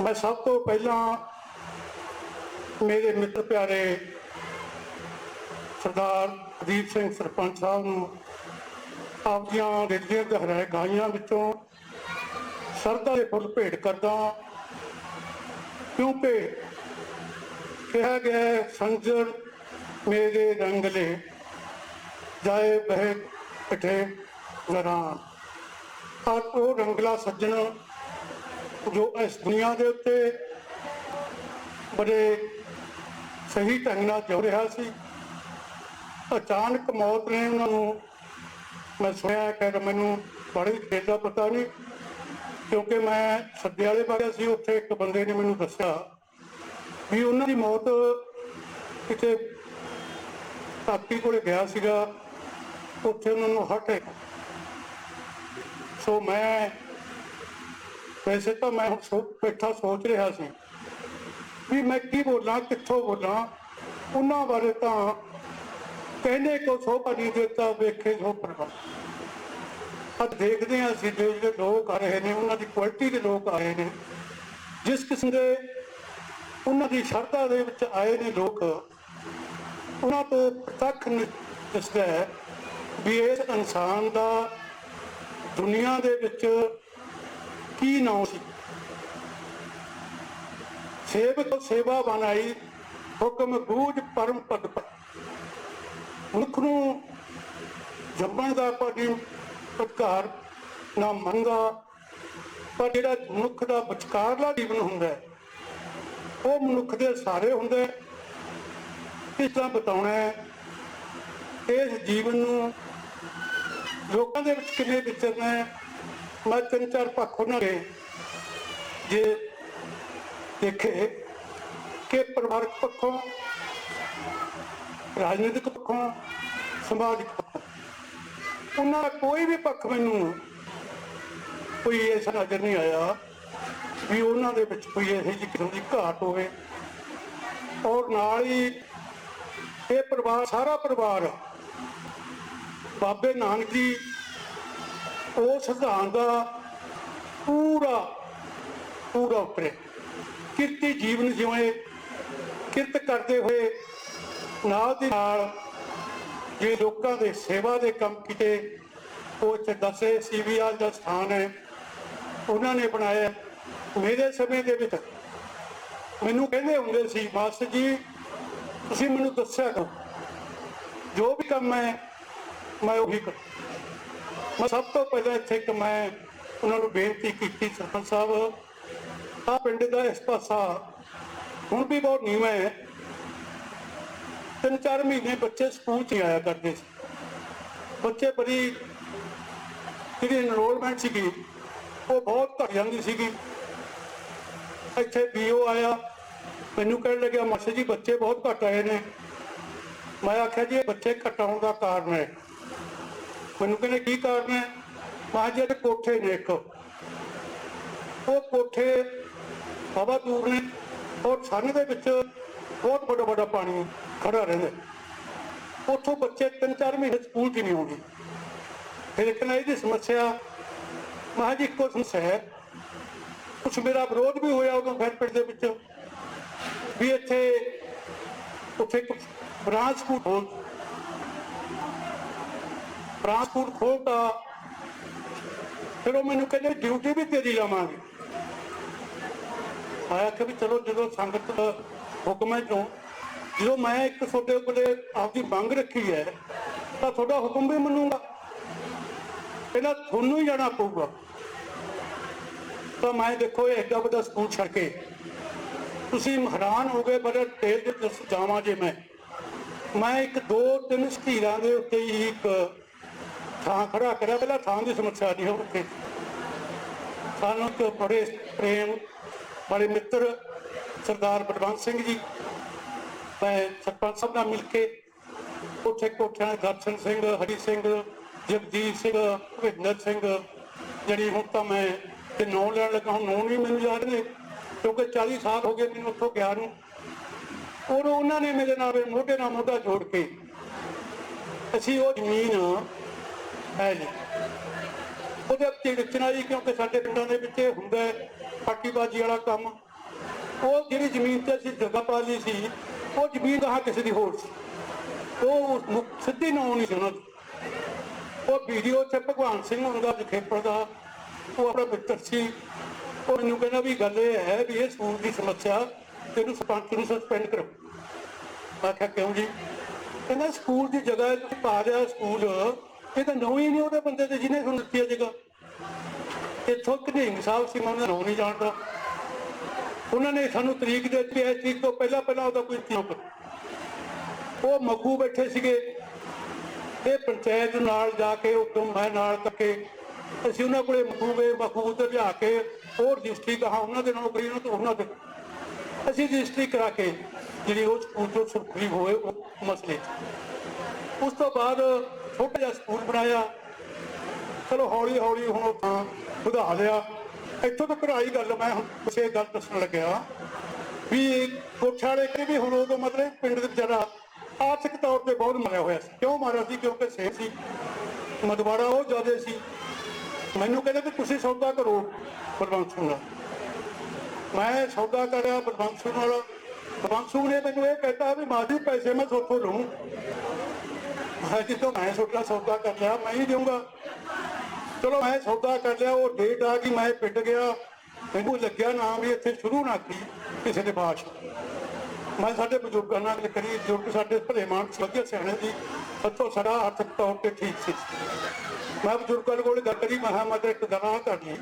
ਮੈਂ ਸਭ ਤੋਂ ਪਹਿਲਾਂ ਮੇਰੇ ਮਿੱਤਰ ਪਿਆਰੇ ਸਰਦਾਰ ਹਰਦੀਪ ਸਿੰਘ ਸਰਪੰਚ ਸਾਹਿਬ ਨੂੰ ਆਪਦੀਆਂ ਦਿਲੀਆਂ ਗਹਿਰਾਈਆਂ ਵਿੱਚੋਂ ਸ਼ਰਧਾ ਦੇ ਫੁੱਲ ਭੇਟ ਕਰਦਾ, ਕਿਉਂਕਿ ਕਿਹਾ ਗਿਆ ਸੰਜਰ ਮੇਰੇ ਰੰਗਲੇ ਜਾਏ ਬਹਿ ਇਠੇ ਜ਼ਰਾ। ਔਰ ਉਹ ਰੰਗਲਾ ਸੱਜਣ ਜੋ ਇਸ ਦੁਨੀਆ ਦੇ ਉੱਤੇ ਬੜੇ ਸਹੀ ਢੰਗ ਨਾਲ ਜਿਉ ਰਿਹਾ ਸੀ, ਅਚਾਨਕ ਮੌਤ ਨੇ ਉਹਨਾਂ ਨੂੰ, ਮੈਂ ਸੁਣਿਆ ਕਿ ਮੈਨੂੰ ਬੜੀ ਦੇਰ ਦਾ ਪਤਾ ਨਹੀਂ, ਕਿਉਂਕਿ ਮੈਂ ਸੱਦੇ ਵਾਲੇ ਬਾਰੇ ਸੀ, ਉੱਥੇ ਇੱਕ ਬੰਦੇ ਨੇ ਮੈਨੂੰ ਦੱਸਿਆ ਵੀ ਉਹਨਾਂ ਦੀ ਮੌਤ ਕਿਤੇ ਧਰਤੀ ਕੋਲੇ ਗਿਆ ਸੀਗਾ, ਉੱਥੇ ਉਹਨਾਂ ਨੂੰ ਹਾਰਟ ਅਟੈਕ। ਸੋ ਮੈਂ ਵੈਸੇ ਤਾਂ ਮੈਂ ਬੈਠਾ ਸੋਚ ਰਿਹਾ ਸੀ ਵੀ ਮੈਂ ਕੀ ਬੋਲਾਂ, ਕਿੱਥੋਂ ਬੋਲਾਂ। ਉਹਨਾਂ ਬਾਰੇ ਤਾਂ ਕਹਿੰਦੇ ਕੋ ਸੋਭਾ ਨਹੀਂ ਦਿੱਤਾ ਵੇਖੇ ਸੋ ਪਰਵਾ। ਅੱਜ ਦੇਖਦੇ ਹਾਂ ਅਸੀਂ ਜਿਹੜੇ ਲੋਕ ਆ ਰਹੇ ਨੇ ਉਹਨਾਂ ਦੀ ਕੁਆਲਿਟੀ ਦੇ ਲੋਕ ਆ ਰਹੇ ਨੇ, ਜਿਸ ਕਿਸਮ ਦੇ ਉਹਨਾਂ ਦੀ ਸ਼ਰਧਾ ਦੇ ਵਿੱਚ ਆਏ ਨੇ ਲੋਕ, ਉਹਨਾਂ ਤੋਂ ਪ੍ਰਤੱਖ ਦਿਸਦਾ ਹੈ ਵੀ ਇਸ ਇਨਸਾਨ ਦਾ ਦੁਨੀਆ ਦੇ ਵਿੱਚ ਕੀ ਨਾਂ ਸੀ। ਸੇਵਕ ਸੇਵਾ ਬਣਾਈ ਹੁਕਮ ਗੂਝ ਪਰਮ ਭਗਤ। ਮਨੁੱਖ ਨੂੰ ਜੰਮਣ ਦਾ ਕੋਈ ਅਧਿਕਾਰ ਨਾ ਮੰਨਦਾ, ਪਰ ਜਿਹੜਾ ਮਨੁੱਖ ਦਾ ਵਿਚਕਾਰਲਾ ਜੀਵਨ ਹੁੰਦਾ ਹੈ ਉਹ ਮਨੁੱਖ ਦੇ ਸਾਰੇ ਹੁੰਦਾ। ਇਸ ਤਰ੍ਹਾਂ ਬਤਾਉਣਾ ਹੈ ਇਸ ਜੀਵਨ ਨੂੰ ਲੋਕਾਂ ਦੇ ਵਿੱਚ ਕਿਵੇਂ ਵਿਚਰਨਾ ਹੈ। ਮੈਂ 3-4 ਪੱਖ ਉਹਨਾਂ ਦੇ ਜੇ ਦੇਖੇ ਕਿ ਪਰਿਵਾਰਕ ਪੱਖੋਂ, ਰਾਜਨੀਤਿਕ ਪੱਖੋਂ, ਸਮਾਜਿਕ ਪੱਖੋਂ, ਉਹਨਾਂ ਦਾ ਕੋਈ ਵੀ ਪੱਖ ਮੈਨੂੰ ਕੋਈ ਐਸਾ ਨਜ਼ਰ ਨਹੀਂ ਆਇਆ ਵੀ ਉਹਨਾਂ ਦੇ ਵਿੱਚ ਕੋਈ ਇਹੋ ਜਿਹੀ ਕਿਸਮ ਦੀ ਘਾਟ ਹੋਵੇ। ਔਰ ਨਾਲ ਹੀ ਇਹ ਪਰਿਵਾਰ, ਸਾਰਾ ਪਰਿਵਾਰ ਬਾਬੇ ਨਾਨਕ ਜੀ ਉਹ ਸਿਧਾਂਤ ਦਾ ਪੂਰਾ ਉਪਰੇ ਕਿਰਤੀ ਜੀਵਨ ਜਿਵੇਂ ਕਿਰਤ ਕਰਦੇ ਹੋਏ ਨਾਲ ਦੀ ਨਾਲ ਜੇ ਲੋਕਾਂ ਦੇ ਸੇਵਾ ਦੇ ਕੰਮ ਕੀਤੇ। ਉਹ ਇੱਥੇ ਦੱਸੇ CVR ਦਾ ਸਥਾਨ ਹੈ ਉਹਨਾਂ ਨੇ ਬਣਾਇਆ। ਮੇਰੇ ਸਮੇਂ ਦੇ ਵਿੱਚ ਮੈਨੂੰ ਕਹਿੰਦੇ ਹੁੰਦੇ ਸੀ, ਮਾਸਟਰ ਜੀ ਤੁਸੀਂ ਮੈਨੂੰ ਦੱਸਿਆ ਕਰੋ ਜੋ ਵੀ ਕੰਮ ਹੈ ਮੈਂ ਉਹੀ ਕਰਾਂ। ਮੈਂ ਸਭ ਤੋਂ ਪਹਿਲਾਂ ਇੱਥੇ ਇੱਕ ਮੈਂ ਉਹਨਾਂ ਨੂੰ ਬੇਨਤੀ ਕੀਤੀ, ਸਰਪੰਚ ਸਾਹਿਬ ਆਹ ਪਿੰਡ ਦਾ ਇਸ ਪਾਸਾ ਹੁਣ ਵੀ ਬਹੁਤ ਨੀਵਾਂ ਹੈ। 3-4 ਮਹੀਨੇ ਬੱਚੇ ਸਕੂਲ 'ਚ ਆਇਆ ਕਰਦੇ ਸੀ। ਬੱਚੇ ਬੜੀ ਜਿਹੜੀ ਇਨਰੋਲਮੈਂਟ ਸੀਗੀ ਉਹ ਬਹੁਤ ਘੱਟ ਜਾਂਦੀ ਸੀਗੀ। ਇੱਥੇ BO ਆਇਆ, ਮੈਨੂੰ ਕਹਿਣ ਲੱਗਿਆ ਮਾਸਟਰ ਜੀ ਬੱਚੇ ਬਹੁਤ ਘੱਟ ਆਏ ਨੇ। ਮੈਂ ਆਖਿਆ ਜੀ ਇਹ ਬੱਚੇ ਘੱਟ ਆਉਣ ਦਾ ਕਾਰਨ ਹੈ। ਮੈਨੂੰ ਕਹਿੰਦੇ ਕੀ ਕਾਰਨ ਹੈ? ਮੈਂ ਜੀ ਕੋਠੇ ਨੇ ਇੱਕ, ਉਹ ਕੋਠੇ ਹਵਾ ਦੂਰ ਨੇ ਔਰ ਸੰਨ ਦੇ ਵਿੱਚ ਬਹੁਤ ਵੱਡਾ ਪਾਣੀ ਖੜਾ ਰਹਿੰਦਾ। ਉੱਥੋਂ ਬੱਚੇ 3-4 ਮਹੀਨੇ ਸਕੂਲ 'ਚ ਨਹੀਂ ਆਉਂਦੇ। ਫਿਰ ਇੱਕ ਨਾ ਇਹਦੀ ਸਮੱਸਿਆ, ਮੈਂ ਜੀ ਇੱਕੋ ਸਮੱਸਿਆ ਹੈ। ਕੁਛ ਮੇਰਾ ਵਿਰੋਧ ਵੀ ਹੋਇਆ ਉਦੋਂ ਫਿਰ ਪਿੰਡ ਦੇ ਵਿੱਚ ਵੀ ਉੱਥੇ ਇੱਕ ਬ੍ਰਾਂਚ ਸਕੂਲ ਖੋਲ੍ਹਤਾ। ਫਿਰ ਉਹ ਮੈਨੂੰ ਕਹਿੰਦੇ ਡਿਊਟੀ ਵੀ ਤੇਰੀ ਲਾਵਾਂਗੇ। ਆਇਆ ਕਿ ਵੀ ਚਲੋ ਜਦੋਂ ਸੰਗਤ ਹੁਕਮਾਂ ਚੋਂ ਜਦੋਂ ਮੈਂ ਇੱਕ ਤੁਹਾਡੇ ਕੋਲੇ ਆਪਦੀ ਮੰਗ ਰੱਖੀ ਹੈ ਤਾਂ ਤੁਹਾਡਾ ਹੁਕਮ ਵੀ ਮੰਨੂਗਾ, ਪਹਿਲਾਂ ਤੁਹਾਨੂੰ ਹੀ ਜਾਣਾ ਪਊਗਾ। ਤਾਂ ਮੈਂ ਦੇਖੋ ਇਹ ਐਡਾ ਵੱਡਾ ਸਕੂਲ ਛੱਡ ਕੇ ਤੁਸੀਂ ਹੈਰਾਨ ਹੋ ਗਏ ਬੜੇ ਤੇਜ਼ ਦੇ ਜਾਵਾਂ ਜੇ ਮੈਂ 1-2-3 ਸਟੀਰਾਂ ਦੇ ਉੱਤੇ ਹੀ ਇੱਕ ਥਾਂ ਖੜਾ ਕਰਿਆ। ਪਹਿਲਾਂ ਥਾਂ ਦੀ ਸਮੱਸਿਆ ਨਹੀਂ ਹੋ ਉੱਥੇ ਸਾਨੂੰ ਇੱਕ ਬੜੇ ਪ੍ਰੇਮ ਵਾਲੇ ਮਿੱਤਰ ਸਰਦਾਰ ਬਲਵੰਤ ਸਿੰਘ ਜੀ, ਮੈਂ ਸਰਪੰਚ ਸਾਹਿਬ ਨਾਲ ਮਿਲ ਕੇ ਉੱਥੇ ਕੋਠਿਆਂ ਦੇ ਦਰਸ਼ਨ ਸਿੰਘ, ਹਰੀ ਸਿੰਘ, ਜਗਜੀਤ ਸਿੰਘ, ਭੁਪਿੰਦਰ ਸਿੰਘ, ਜਿਹੜੀ ਹੁਣ ਤਾਂ ਮੈਂ ਤੇ ਨਾਂ ਲੈਣ ਲੱਗਾ, ਹੁਣ ਨਾਂ ਨਹੀਂ ਮੈਨੂੰ ਯਾਦ ਨੇ ਕਿਉਂਕਿ 40 ਸਾਲ ਹੋ ਗਏ ਮੈਨੂੰ ਉੱਥੋਂ ਗਿਆ ਨੂੰ। ਔਰ ਉਹਨਾਂ ਨੇ ਮੇਰੇ ਨਾਲ ਮੋਢੇ ਨਾਲ ਮੋਢਾ ਜੋੜ ਕੇ ਅਸੀਂ ਉਹ ਜ਼ਮੀਨ ਹੈ ਜੀ ਉਹਦੇ ਉੱਤੇ ਵੇਚਣਾ ਜੀ, ਕਿਉਂਕਿ ਸਾਡੇ ਪਿੰਡਾਂ ਦੇ ਵਿੱਚ ਇਹ ਹੁੰਦਾ ਪਾਟੀਬਾਜ਼ੀ ਵਾਲਾ ਕੰਮ। ਉਹ ਜਿਹੜੀ ਜ਼ਮੀਨ ਤੇ ਅਸੀਂ ਜਗ੍ਹਾ ਪਾ ਲਈ ਸੀ ਉਹ ਜ਼ਮੀਨ ਕਹਾਂ ਕਿਸੇ ਦੀ ਹੋਰ ਸੀ, ਉਹ ਸਿੱਧੀ ਨਾਂ ਨਹੀਂ ਸੀ ਉਹਨਾਂ ਦੀ। ਉਹ ਵੀਡੀਓ 'ਚ ਭਗਵਾਨ ਸਿੰਘ ਹੁੰਦਾ ਜਖੇਪੜ ਦਾ, ਉਹ ਆਪਣਾ ਮਿੱਤਰ ਸੀ। ਉਹ ਮੈਨੂੰ ਕਹਿੰਦਾ ਵੀ ਗੱਲ ਇਹ ਹੈ ਵੀ ਇਹ ਸਕੂਲ ਦੀ ਸਮੱਸਿਆ ਤੈਨੂੰ ਸਰਪੰਚ ਨੂੰ ਸਸਪੈਂਡ ਕਰੋ। ਮੈਂ ਆਖਿਆ ਕਿਉਂ ਜੀ? ਕਹਿੰਦਾ ਸਕੂਲ ਦੀ ਜਗ੍ਹਾ ਤੁਸੀਂ ਪਾ ਲਿਆ ਸਕੂਲ, ਇਹ ਤਾਂ ਨਾਂ ਹੀ ਨਹੀਂ ਉਹਦੇ ਬੰਦੇ ਤੇ ਜਿਹਨੇ ਤੁਹਾਨੂੰ ਦਿੱਤੀ ਹੈ ਜਗ੍ਹਾ। ਇੱਥੋਂ ਘਨੇਗ ਸਾਹਿਬ ਸੀ, ਮੈਂ ਉਹਦਾ ਨਾਂ ਨਹੀਂ ਜਾਣਦਾ। ਉਹਨਾਂ ਨੇ ਸਾਨੂੰ ਤਰੀਕ ਦੇ ਦਿੱਤੀ, ਇਸ ਤਰੀਕ ਤੋਂ ਪਹਿਲਾਂ ਉਹਦਾ ਕੋਈ ਉਹ ਮਖੂ ਬੈਠੇ ਸੀਗੇ। ਇਹ ਪੰਚਾਇਤ ਨਾਲ ਜਾ ਕੇ ਉਦੋਂ ਮੈਂ ਨਾਲ ਕਰਕੇ ਅਸੀਂ ਉਹਨਾਂ ਕੋਲੇ ਮਖੂ ਗਏ। ਮਖੂ ਉੱਧਰ ਲਿਆ ਕੇ ਉਹ ਰਜਿਸਟਰੀ ਕਹਾ ਉਹਨਾਂ ਦੇ ਨਾਲ ਕਰੀ, ਉਹਨਾਂ ਦੇ ਅਸੀਂ ਰਜਿਸਟਰੀ ਕਰਾ ਕੇ ਜਿਹੜੀ ਉਹ ਸਕੂਲ ਤੋਂ ਸੁਰਖਰੀ ਹੋਏ ਉਹ ਮਸਲੇ। ਉਸ ਤੋਂ ਬਾਅਦ ਛੋਟਾ ਜਿਹਾ ਸਕੂਲ ਬਣਾਇਆ। ਚਲੋ ਹੌਲੀ ਹੌਲੀ ਹੁਣ ਉਹ ਥਾਂ ਵਧਾ ਲਿਆ। ਇੱਥੋਂ ਤੱਕ ਆਈ ਗੱਲ, ਮੈਂ ਹੁਣ ਕਿਸੇ ਗੱਲ ਦੱਸਣ ਲੱਗਿਆ ਵੀ ਕੋਠੇ ਵਾਲੇ ਕਿ ਵੀ ਹੁਣ ਉਦੋਂ ਮਤਲਬ ਪਿੰਡ ਦੇ ਵਿਚਾਰਾ ਆਰਥਿਕ ਤੌਰ ਤੇ ਬਹੁਤ ਮਾਰਿਆ ਹੋਇਆ ਸੀ। ਕਿਉਂ ਮਾਰਿਆ ਸੀ? ਕਿਉਂਕਿ ਸੇਬ ਸੀ, ਮਦਵਾੜਾ ਉਹ ਜ਼ਿਆਦਾ ਸੀ। ਮੈਨੂੰ ਕਹਿੰਦੇ ਕਿ ਤੁਸੀਂ ਸੌਦਾ ਕਰੋ ਬਲਵੰਤ ਸਿੰਘ ਨਾਲ। ਮੈਂ ਸੌਦਾ ਕਰਿਆ ਬਲਵੰਤ ਸਿੰਘ ਨਾਲ। ਬਲਵੰਤ ਸਿੰਘ ਨੇ ਮੈਨੂੰ ਇਹ ਕਹਿਤਾ ਵੀ ਮਾਜੀ ਪੈਸੇ ਮੈਂ ਸੋਥੋਂ ਲਊਂ। ਜਦੋਂ ਮੈਂ ਛੋਟਾ ਸੌਦਾ ਕਰ ਲਿਆ ਮੈਂ ਹੀ ਦੇਊਂਗਾ। ਚਲੋ ਮੈਂ ਸੌਦਾ ਕਰ ਲਿਆ। ਉਹ ਡੇਟ ਆ ਗਈ, ਮੈਂ ਪਿੱਟ ਗਿਆ। ਮੈਨੂੰ ਲੱਗਿਆ ਨਾ ਵੀ ਇੱਥੇ ਸ਼ੁਰੂ ਨਾ ਕਰੀ ਕਿਸੇ ਦੇ ਬਾਸ਼। ਮੈਂ ਸਾਡੇ ਬਜ਼ੁਰਗਾਂ ਨਾਲ ਗੱਲ ਕਰੀ। ਬਜ਼ੁਰਗ ਸਾਡੇ ਭਲੇ ਮਾਨਸ ਵਧੀਆ ਸਿਆਣੇ ਸੀ, ਸੱਤੋਂ ਸਾਡਾ ਆਰਥਿਕ ਤੌਰ 'ਤੇ ਠੀਕ ਸੀ। ਮੈਂ ਬਜ਼ੁਰਗਾਂ ਕੋਲ ਗੱਲ ਕਰੀ। ਮੈਂ ਮੈਂ ਤਾਂ ਇੱਕ ਗੱਲ ਕਰਨੀ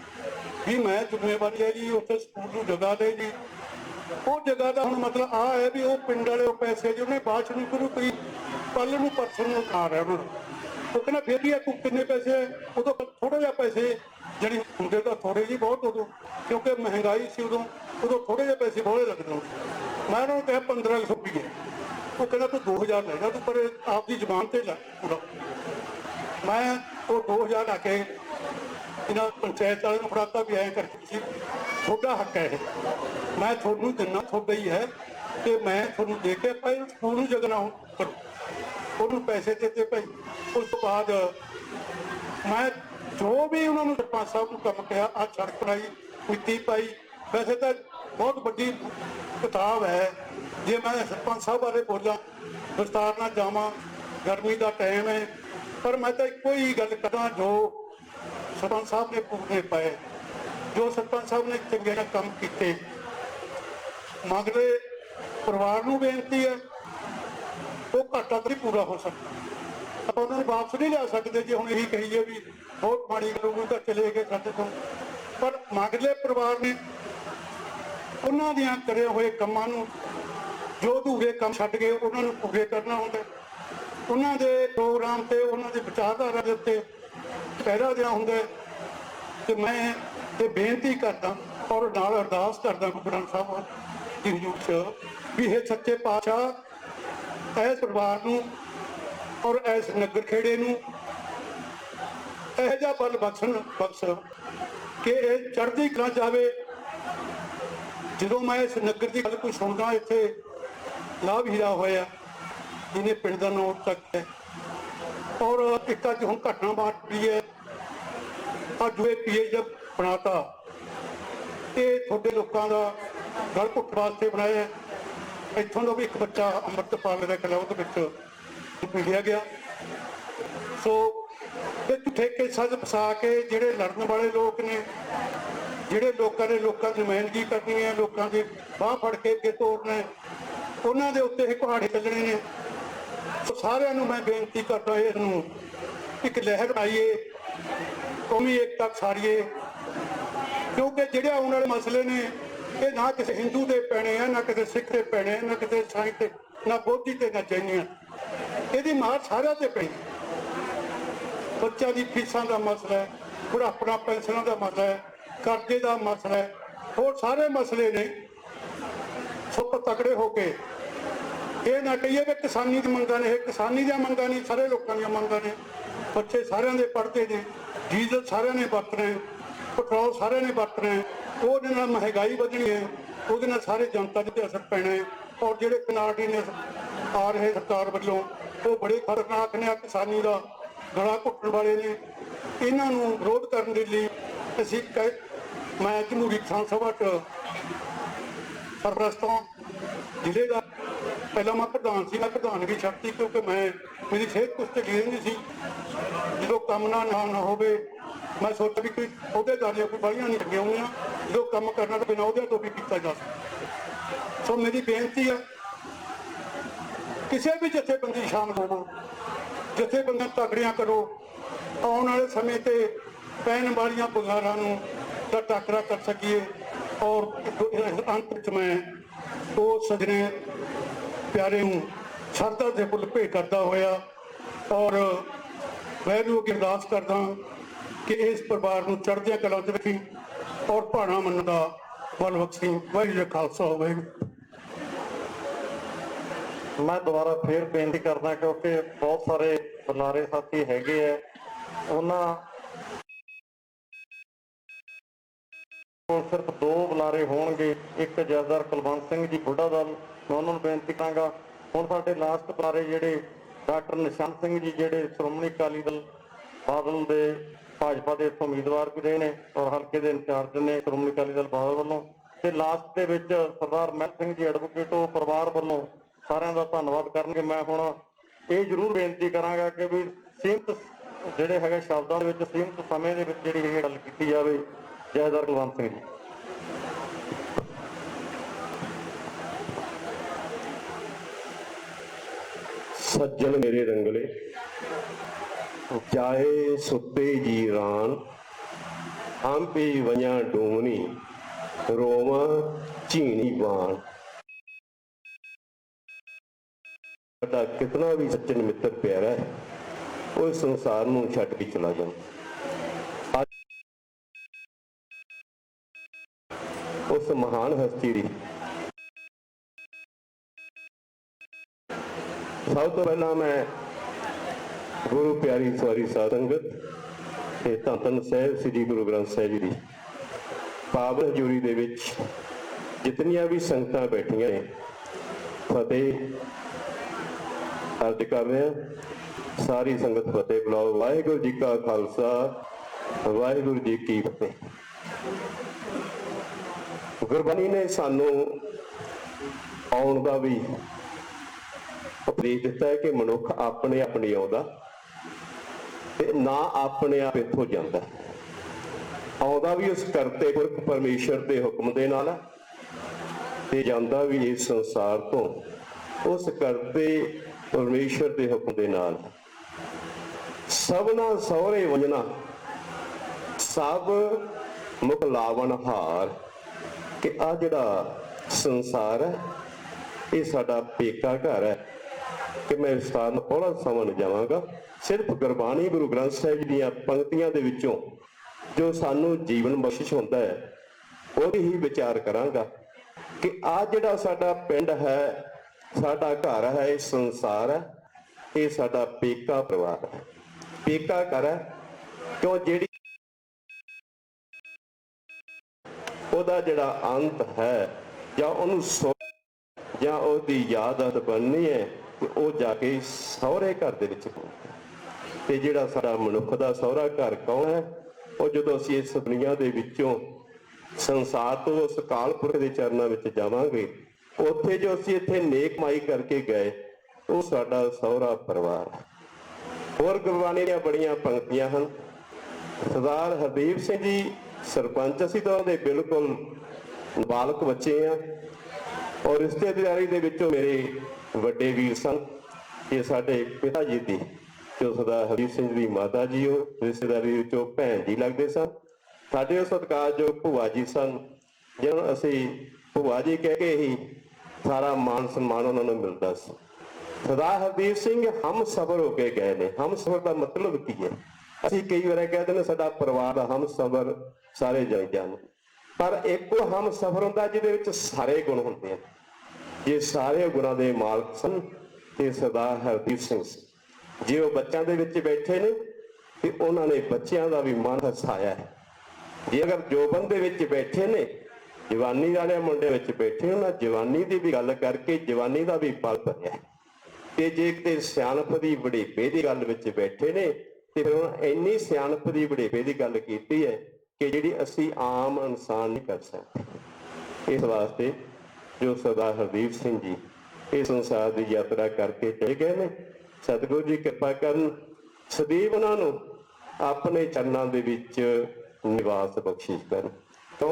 ਵੀ ਮੈਂ ਜ਼ਿੰਮੇਵਾਰੀ ਹੈ ਜੀ ਉੱਥੇ ਸਕੂਲ ਨੂੰ ਜਗ੍ਹਾ ਦੇ ਜੀ। ਉਹ ਜਗ੍ਹਾ ਦਾ ਹੁਣ ਮਤਲਬ ਆਹ ਹੈ ਵੀ ਉਹ ਪਿੰਡ ਵਾਲੇ ਉਹ ਪੈਸੇ ਜਿਹਨੇ ਬਾਅਦ ਨੂੰ ਸ਼ੁਰੂ ਕਰੀ ਕੱਲ੍ਹ ਨੂੰ ਪਰਸੋਂ ਨੂੰ ਆ ਰਿਹਾ ਉਹਨਾਂ ਨੂੰ। ਉਹ ਕਹਿੰਦਾ ਫਿਰ ਵੀ ਤੂੰ ਕਿੰਨੇ ਪੈਸੇ? ਉਦੋਂ ਥੋੜ੍ਹਾ ਜਿਹਾ ਪੈਸੇ ਜਿਹੜੀ ਹੁੰਦੇ ਤਾਂ ਥੋੜ੍ਹੇ ਜਿਹੇ ਬਹੁਤ ਉਦੋਂ, ਕਿਉਂਕਿ ਮਹਿੰਗਾਈ ਸੀ ਉਦੋਂ ਥੋੜ੍ਹੇ ਜਿਹੇ ਪੈਸੇ ਬਹੁਤ ਲੱਗਦੇ। ਮੈਂ ਉਹਨਾਂ ਨੂੰ ਕਿਹਾ 1500 ਰੁਪਏ। ਉਹ ਕਹਿੰਦਾ ਤੂੰ 2000 ਲੈ ਜਾ, ਤੂੰ ਪਰ ਆਪਦੀ ਜ਼ਬਾਨ ਤੇ ਲੈ ਪੂਰਾ। ਮੈਂ ਉਹ 2000 ਆ ਕੇ ਇਹਨਾਂ ਪੰਚਾਇਤ ਵਾਲੇ ਨੂੰ ਫੜਾਤਾ ਵੀ ਐਂ ਕਰਕੇ ਤੁਸੀਂ ਤੁਹਾਡਾ ਹੱਕ ਹੈ ਇਹ, ਮੈਂ ਤੁਹਾਨੂੰ ਦਿੰਦਾ, ਤੁਹਾਡਾ ਹੀ ਹੈ ਤੇ ਮੈਂ ਤੁਹਾਨੂੰ ਦੇ ਕੇ ਭਾਈ ਸਕੂਲ ਨੂੰ ਜਗ੍ਹਾ ਨਾ ਕਰੋ। ਉਹਨੂੰ ਪੈਸੇ ਦਿੱਤੇ ਭਾਈ। ਉਸ ਤੋਂ ਬਾਅਦ ਮੈਂ ਜੋ ਵੀ ਉਹਨਾਂ ਨੂੰ ਸਰਪੰਚ ਸਾਹਿਬ ਨੂੰ ਕੰਮ ਕਿਹਾ, ਆਹ ਸੜਕ ਬਣਾਈ, ਮਿੱਟੀ ਪਾਈ। ਵੈਸੇ ਤਾਂ ਬਹੁਤ ਵੱਡੀ ਕਿਤਾਬ ਹੈ, ਜੇ ਮੈਂ ਸਰਪੰਚ ਸਾਹਿਬ ਬਾਰੇ ਬੋਲਾਂ ਵਿਸਤਾਰ ਨਾਲ ਜਾਵਾਂ। ਗਰਮੀ ਦਾ ਟਾਈਮ ਹੈ, ਪਰ ਮੈਂ ਤਾਂ ਇੱਕੋ ਹੀ ਗੱਲ ਕਰਾਂ ਜੋ ਸਰਪੰਚ ਸਾਹਿਬ ਨੇ ਪੂਰੇ ਪਾਏ, ਜੋ ਸਰਪੰਚ ਸਾਹਿਬ ਨੇ ਚੰਗੇ ਨਾਲ ਕੰਮ ਕੀਤੇ। ਮਗਰੇ ਪਰਿਵਾਰ ਨੂੰ ਬੇਨਤੀ ਹੈ, ਉਹ ਘਾਟਾ ਤਾਂ ਨਹੀਂ ਪੂਰਾ ਹੋ ਸਕਦਾ। ਆਪਾਂ ਉਹਨਾਂ ਨੂੰ ਵਾਪਸ ਨਹੀਂ ਲਿਆ ਸਕਦੇ ਜੇ ਹੁਣ ਇਹੀ ਕਹੀਏ ਵੀ ਬਹੁਤ ਮਾੜੀ ਗੱਲ ਤਾਂ ਚਲੇ ਗਏ ਸਾਡੇ ਤੋਂ। ਪਰ ਮਗਰਲੇ ਪਰਿਵਾਰ ਨੇ ਉਹਨਾਂ ਦੀਆਂ ਕਰੇ ਹੋਏ ਕੰਮਾਂ ਨੂੰ, ਜੋ ਅਧੂਰੇ ਕੰਮ ਛੱਡ ਗਏ ਉਹਨਾਂ ਨੂੰ ਪੂਰੇ ਕਰਨਾ ਹੁੰਦਾ। ਉਹਨਾਂ ਦੇ ਪ੍ਰੋਗਰਾਮ ਤੇ ਉਹਨਾਂ ਦੀ ਵਿਚਾਰਧਾਰਾ ਦੇ ਉੱਤੇ ਪਹਿਰਾ ਦੇਣਾ ਹੁੰਦਾ। ਤੇ ਮੈਂ ਇਹ ਬੇਨਤੀ ਕਰਦਾ ਔਰ ਨਾਲ ਅਰਦਾਸ ਕਰਦਾ ਗੁਰੂ ਗ੍ਰੰਥ ਸਾਹਿਬ ਦੀ ਹਜ਼ੂਰ 'ਚ ਵੀ ਇਹ ਸੱਚੇ ਪਾਤਸ਼ਾਹ ਇਸ ਪਰਿਵਾਰ ਨੂੰ ਔਰ ਇਸ ਨਗਰ ਖੇੜੇ ਨੂੰ ਇਹੋ ਜਿਹਾ ਬਲ ਬਖਸ਼ ਕਿ ਇਹ ਚੜ੍ਹਦੀ ਕਲਾ ਜਾਵੇ। ਜਦੋਂ ਮੈਂ ਇਸ ਨਗਰ ਦੀ ਗੱਲ ਕੋਈ ਸੁਣਦਾ, ਇੱਥੇ ਲਾਭ ਹੀਰਾ ਹੋਇਆ ਜਿਹਨੇ ਪਿੰਡ ਦਾ ਨਾਮ ਤੱਕ ਹੈ, ਔਰ ਇੱਕ ਅੱਜ ਹੁਣ ਘਟਨਾ ਵਾਪਰੀ ਹੈ। ਅੱਜ ਇਹ PH ਬਣਾਤਾ, ਇਹ ਤੁਹਾਡੇ ਲੋਕਾਂ ਦਾ ਗਲ ਘੁੱਟ ਵਾਸਤੇ ਬਣਾਇਆ। ਇੱਥੋਂ ਦਾ ਵੀ ਇੱਕ ਬੱਚਾ ਅੰਮ੍ਰਿਤਪਾਲ ਦਾ ਕਲਬ ਦੇ ਵਿੱਚ ਮਿਲਿਆ ਗਿਆ। ਸੋ ਇਹ ਝੂਠੇ ਕੇਸਾਂ 'ਚ ਫਸਾ ਕੇ ਜਿਹੜੇ ਲੜਨ ਵਾਲੇ ਲੋਕ ਨੇ, ਜਿਹੜੇ ਲੋਕਾਂ ਦੀ ਨੁਮਾਇੰਦਗੀ ਕਰਨੀ ਹੈ, ਲੋਕਾਂ ਦੀ ਬਾਂਹ ਫੜ ਕੇ ਅੱਗੇ ਤੋਰਨਾ, ਉਹਨਾਂ ਦੇ ਉੱਤੇ ਇਹ ਕੁਹਾੜੇ ਚੱਲਣੇ ਨੇ। ਸਾਰਿਆਂ ਨੂੰ ਮੈਂ ਬੇਨਤੀ ਕਰਦਾ ਇਸ ਨੂੰ ਇੱਕ ਲਹਿਰ ਬਣਾਈਏ, ਕੌਮੀ ਏਕਤਾ ਸਾਰੀਏ, ਕਿਉਂਕਿ ਜਿਹੜੇ ਆਉਣ ਵਾਲੇ ਮਸਲੇ ਨੇ ਇਹ ਨਾ ਕਿਸੇ ਹਿੰਦੂ ਦੇ ਪੈਣੇ ਆ, ਨਾ ਕਿਸੇ ਸਿੱਖ ਦੇ ਪੈਣੇ, ਨਾ ਕਿਸੇ ਈਸਾਈ ਤੇ, ਨਾ ਬੋਧੀ ਤੇ, ਨਾ ਜੈਨੀਆਂ। ਇਹਦੀ ਮਾਰ ਸਾਰਿਆਂ ਤੇ ਪਈ। ਬੱਚਿਆਂ ਦੀ ਫੀਸਾਂ ਦਾ ਮਸਲਾ ਹੈ, ਬੁਢਾਪਾ ਪੈਨਸ਼ਨਾਂ ਦਾ ਮਸਲਾ ਹੈ, ਕਰਜ਼ੇ ਦਾ ਮਸਲਾ ਹੈ, ਹੋਰ ਸਾਰੇ ਮਸਲੇ ਨੇ। ਸਭ ਤਕੜੇ ਹੋ ਕੇ ਇਹ ਨਾ ਕਹੀਏ ਵੀ ਕਿਸਾਨੀ ਦੀ ਮੰਗਾਂ ਨੇ, ਇਹ ਕਿਸਾਨੀ ਦੀਆਂ ਮੰਗਾਂ ਨਹੀਂ, ਸਾਰੇ ਲੋਕਾਂ ਦੀਆਂ ਮੰਗਾਂ ਨੇ। ਬੱਚੇ ਸਾਰਿਆਂ ਦੇ ਪੜ੍ਹਦੇ ਨੇ, ਡੀਜ਼ਲ ਸਾਰਿਆਂ ਨੇ ਵਰਤਣਾ, ਪੈਟਰੋਲ ਸਾਰਿਆਂ ਨੇ ਵਰਤਣਾ। ਉਹਦੇ ਨਾਲ ਮਹਿੰਗਾਈ ਵਧਣੀ ਹੈ, ਉਹਦੇ ਨਾਲ ਸਾਰੇ ਜਨਤਾ ਦੇ ਅਸਰ ਪੈਣਾ ਹੈ। ਔਰ ਜਿਹੜੇ ਕਨਾਡੀ ਨੇ ਆ ਰਹੇ ਸਰਕਾਰ ਵੱਲੋਂ, ਉਹ ਬੜੇ ਖਤਰਨਾਕ ਨੇ। ਕਿਸਾਨੀ ਦਾ ਗਲਾ ਘੁੱਟਣ ਵਾਲੇ ਨੇ। ਇਹਨਾਂ ਨੂੰ ਵਿਰੋਧ ਕਰਨ ਦੇ ਲਈ ਅਸੀਂ ਮੈਂ ਜਮਹੂਰੀ ਕਿਸਾਨ ਸਭਾ 'ਚ ਸਰਪ੍ਰਸਤ ਹਾਂ ਜ਼ਿਲ੍ਹੇ ਦਾ। ਪਹਿਲਾਂ ਮੈਂ ਪ੍ਰਧਾਨ ਸੀ, ਮੈਂ ਪ੍ਰਧਾਨਗੀ ਛੱਡਤੀ ਕਿਉਂਕਿ ਮੇਰੀ ਸਿਹਤ ਕੁਛ ਢਿੱਲੀ ਰਹਿੰਦੀ ਸੀ। ਜਦੋਂ ਕੰਮ ਨਾ ਹੋਵੇ ਮੈਂ ਸੋਚਿਆ ਵੀ ਕੋਈ ਅਹੁਦੇਦਾਰੀਆਂ ਕੋਈ ਬਾਹਲੀਆਂ ਨਹੀਂ ਲੱਗੀਆਂ ਹੋਈਆਂ, ਜਦੋਂ ਕੰਮ ਕਰਨਾ ਤਾਂ ਬਿਨਾਂ ਅਹੁਦਿਆਂ ਤੋਂ ਵੀ ਕੀਤਾ ਜਾ ਸਕਦਾ। ਸੋ ਮੇਰੀ ਬੇਨਤੀ ਹੈ ਕਿਸੇ ਵੀ ਜਥੇਬੰਦੀ ਸ਼ਾਮਲ ਹੋਵੋ, ਜਥੇਬੰਦੀਆਂ ਤਗੜੀਆਂ ਕਰੋ। ਆਉਣ ਵਾਲੇ ਸਮੇਂ ਤੇ ਪੈਣ ਵਾਲੀਆਂ ਬੁਖਾਰਾਂ ਨੂੰ ਦਾ ਟਾਕਰਾ ਕਰ ਸਕੀਏ। ਔਰ ਅੰਤ ਵਿੱਚ ਮੈਂ ਉਹ ਸਜਣੇ ਪਿਆਰੇ ਨੂੰ ਸ਼ਰਧਾ ਦੇ ਫੁੱਲ ਭੇਟ ਕਰਦਾ ਹੋਇਆ ਔਰ ਵਾਹਿਗੁਰੂ ਅੱਗੇ ਅਰਦਾਸ ਕਰਦਾ ਕਿ ਇਸ ਪਰਿਵਾਰ ਨੂੰ ਚੜ੍ਹਦੀਆਂ ਕਲਾਂ 'ਚ ਰੱਖੀ ਔਰ ਭਾਣਾ ਮੰਨਣ ਦਾ ਬਲ ਬਖਸ਼ੀ। ਵਾਹਿਗੁਰੂ ਜੀ ਕਾ ਖਾਲਸਾ, ਵਾਹਿਗੁਰੂ। ਮੈਂ ਦੁਬਾਰਾ ਫੇਰ ਬੇਨਤੀ ਕਰਦਾ ਕਿਉਂਕਿ ਬਹੁਤ ਸਾਰੇ ਬੁਲਾਰੇ ਸਾਥੀ ਹੈਗੇ ਹੈ, ਉਹਨਾਂ ਕੋਲ ਸਿਰਫ 2 ਬੁਲਾਰੇ ਹੋਣਗੇ। ਇੱਕ ਜਥੇਦਾਰ ਕੁਲਵੰਤ ਸਿੰਘ ਜੀ ਬੁੱਢਾ ਦਲ, ਮੈਂ ਉਹਨਾਂ ਨੂੰ ਬੇਨਤੀ ਕਰਾਂਗਾ। ਹੁਣ ਸਾਡੇ ਲਾਸਟ ਬੁਲਾਰੇ ਜਿਹੜੇ ਡਾਕਟਰ ਨਿਸ਼ਾਨ ਸਿੰਘ ਜੀ, ਜਿਹੜੇ ਸ਼੍ਰੋਮਣੀ ਅਕਾਲੀ ਦਲ ਬਾਦਲ ਦੇ ਭਾਜਪਾ ਦੇ ਇੱਥੋਂ ਉਮੀਦਵਾਰ ਵੀ ਰਹੇ ਨੇ ਔਰ ਹਲਕੇ ਦੇ ਇੰਚਾਰਜ ਨੇ ਸ਼੍ਰੋਮਣੀ ਅਕਾਲੀ ਦਲ ਬਾਦਲ ਵੱਲੋਂ। ਤੇ ਲਾਸਟ ਦੇ ਵਿੱਚ ਸਰਦਾਰ ਮਹਿਲ ਸਿੰਘ ਜੀ ਐਡਵੋਕੇਟ ਉਹ ਪਰਿਵਾਰ ਵੱਲੋਂ ਸਾਰਿਆਂ ਦਾ ਧੰਨਵਾਦ ਕਰਨਗੇ। ਮੈਂ ਹੁਣ ਇਹ ਜ਼ਰੂਰ ਬੇਨਤੀ ਕਰਾਂਗਾ ਕਿ ਵੀ ਸੀਮਤ ਜਿਹੜੇ ਹੈਗੇ ਸ਼ਬਦਾਂ ਦੇ ਵਿੱਚ ਸੀਮਤ ਸਮੇਂ ਦੇ ਵਿੱਚ ਜਿਹੜੀ ਇਹ ਗੱਲ ਕੀਤੀ ਜਾਵੇ। ਜਥੇਦਾਰ ਕੁਲਵੰਤ ਸਿੰਘ ਜੀ। सज्जन मेरे रंगले चाहे सुते जीरान हम पे वया डूमनी रोवा झीनी बाण। कितना भी सज्जन मित्र प्यारा है वो संसार नूं छड्ड के चला जाए। उस महान हस्ती दी सब तो पहला मैं गुरु प्यारी सवारी साध संगत ते धन धन साहिब श्री गुरु ग्रंथ साहिब जी की पावन हजूरी दे विच जितनियां भी संगतां बैठियां ने फतेह अर्ज कर रहे हैं। सारी संगत फतेह बुलाओ। वाहिगुरू जी का खालसा वाहिगुरू जी की फतेह। गुरबाणी ने सानू आउण दा भी उपदेश दिता है कि मनुख अपने आप नहीं आउंदा ते ना अपने आप इत्थों जांदा। आउंदा भी उस करते पुरख परमेश्वर के हुक्म दे नाल ते जांदा भी इस संसार तो उस करते परमेश्वर के हुक्म दे नाल। सबना सौरे वंजना सब मुख लावन हार कि आ जिहड़ा संसार है ये साडा पेका घर है कि मैं विस्तार में थोड़ा समझ जावांगा। सिर्फ गुरबाणी गुरु ग्रंथ साहिब जी दीयां पंक्तियां दे विचों जो सानू जीवन बख्शिश होंदा है ਉਹਦੀ ही विचार करांगा कि आ जिहड़ा साडा पिंड है साडा घर है ये संसार है ये साडा पेका परिवार है। पेका घर है क्यों जिहड़ी ਉਹਦਾ ਜਿਹੜਾ अंत है ਜਾਂ ਉਹਨੂੰ ਜਾਂ ਉਹਦੀ ਯਾਦ ਬਣਨੀ ਹੈ ਕਿ ਉਹ ਜਾ ਕੇ ਸਹੁਰੇ ਘਰ ਦੇ ਵਿੱਚ ਤੇ ਜਿਹੜਾ ਸਾਡਾ ਮਨੁੱਖ ਦਾ ਸਹੁਰਾ ਘਰ ਕੌਣ ਹੈ? ਉਹ ਜਦੋਂ ਅਸੀਂ ਇਸ ਦੁਨੀਆ ਦੇ ਵਿੱਚੋਂ ਸੰਸਾਰ ਤੋਂ ਉਸ ਅਕਾਲ ਪੁਰਖ ਦੇ ਚਰਨਾਂ ਵਿੱਚ ਜਾਵਾਂਗੇ ਉੱਥੇ ਜੋ ਅਸੀਂ ਇੱਥੇ ਨੇਕ ਮਾਈ ਕਰਕੇ ਗਏ ਉਹ ਸਾਡਾ ਸਹੁਰਾ ਪਰਿਵਾਰ। ਹੋਰ ਗੁਰਬਾਣੀ ਦੀਆਂ ਬੜੀਆਂ ਪੰਕਤੀਆਂ ਹਨ। ਸਰਦਾਰ ਹਰਦੀਪ ਸਿੰਘ ਜੀ ਸਰਪੰਚ ਅਸੀਂ ਤਾਂ ਉਹਦੇ ਬਿਲਕੁਲ ਬਾਲਕ ਬੱਚੇ ਆ और रिश्तेदारी दे विचों मेरे वड्डे वीर सन। ये साडे पिता जी दी जो सरदार हरदीप सिंह दी माता जी हो रिश्तेदारी विचों भैन जी लगदे सन। साडे सत्कार जो भूआ जी सन जिन्होंने असीं भूआ जी कह के ही सारा मान सम्मान उन्होंने मिलता सी। सरदार हरदीप सिंह हम सफर होके गए ने। हम सफर का मतलब की है? असीं कई बार कहते हैं साडा परिवार दा हम सफर सारे जाई जान पर एक हम सफर हुंदा जिहदे विच सारे गुण हुंदे हैं। ये सारे गुणों के मालक सन ते सरदार हरदीप सिंह जे वो बच्चों के विच बैठे ने ते उन्होंने बच्चों का भी मन हसाया है। जे अगर जोबन के विच बैठे ने जवानी वाले मुंडे विच बैठे उन्होंने जवानी की भी गल करके जवानी का भी पल भरिया ते जे किते सियाणप की वडेपे की गल विच बैठे ने ते फिर उन्होंने इन्नी सियाणप की वडेपे की गल कीती है कि जिहड़ी असीं आम इंसान नहीं कर सकते। इस वास्ते जो सरदार हरदीप सिंह जी इस संसार की यात्रा करके चले गए ने सतगुरु जी कृपा करन सदैव उन्होंने अपने चरणों के विच निवास बख्शिश करन। तो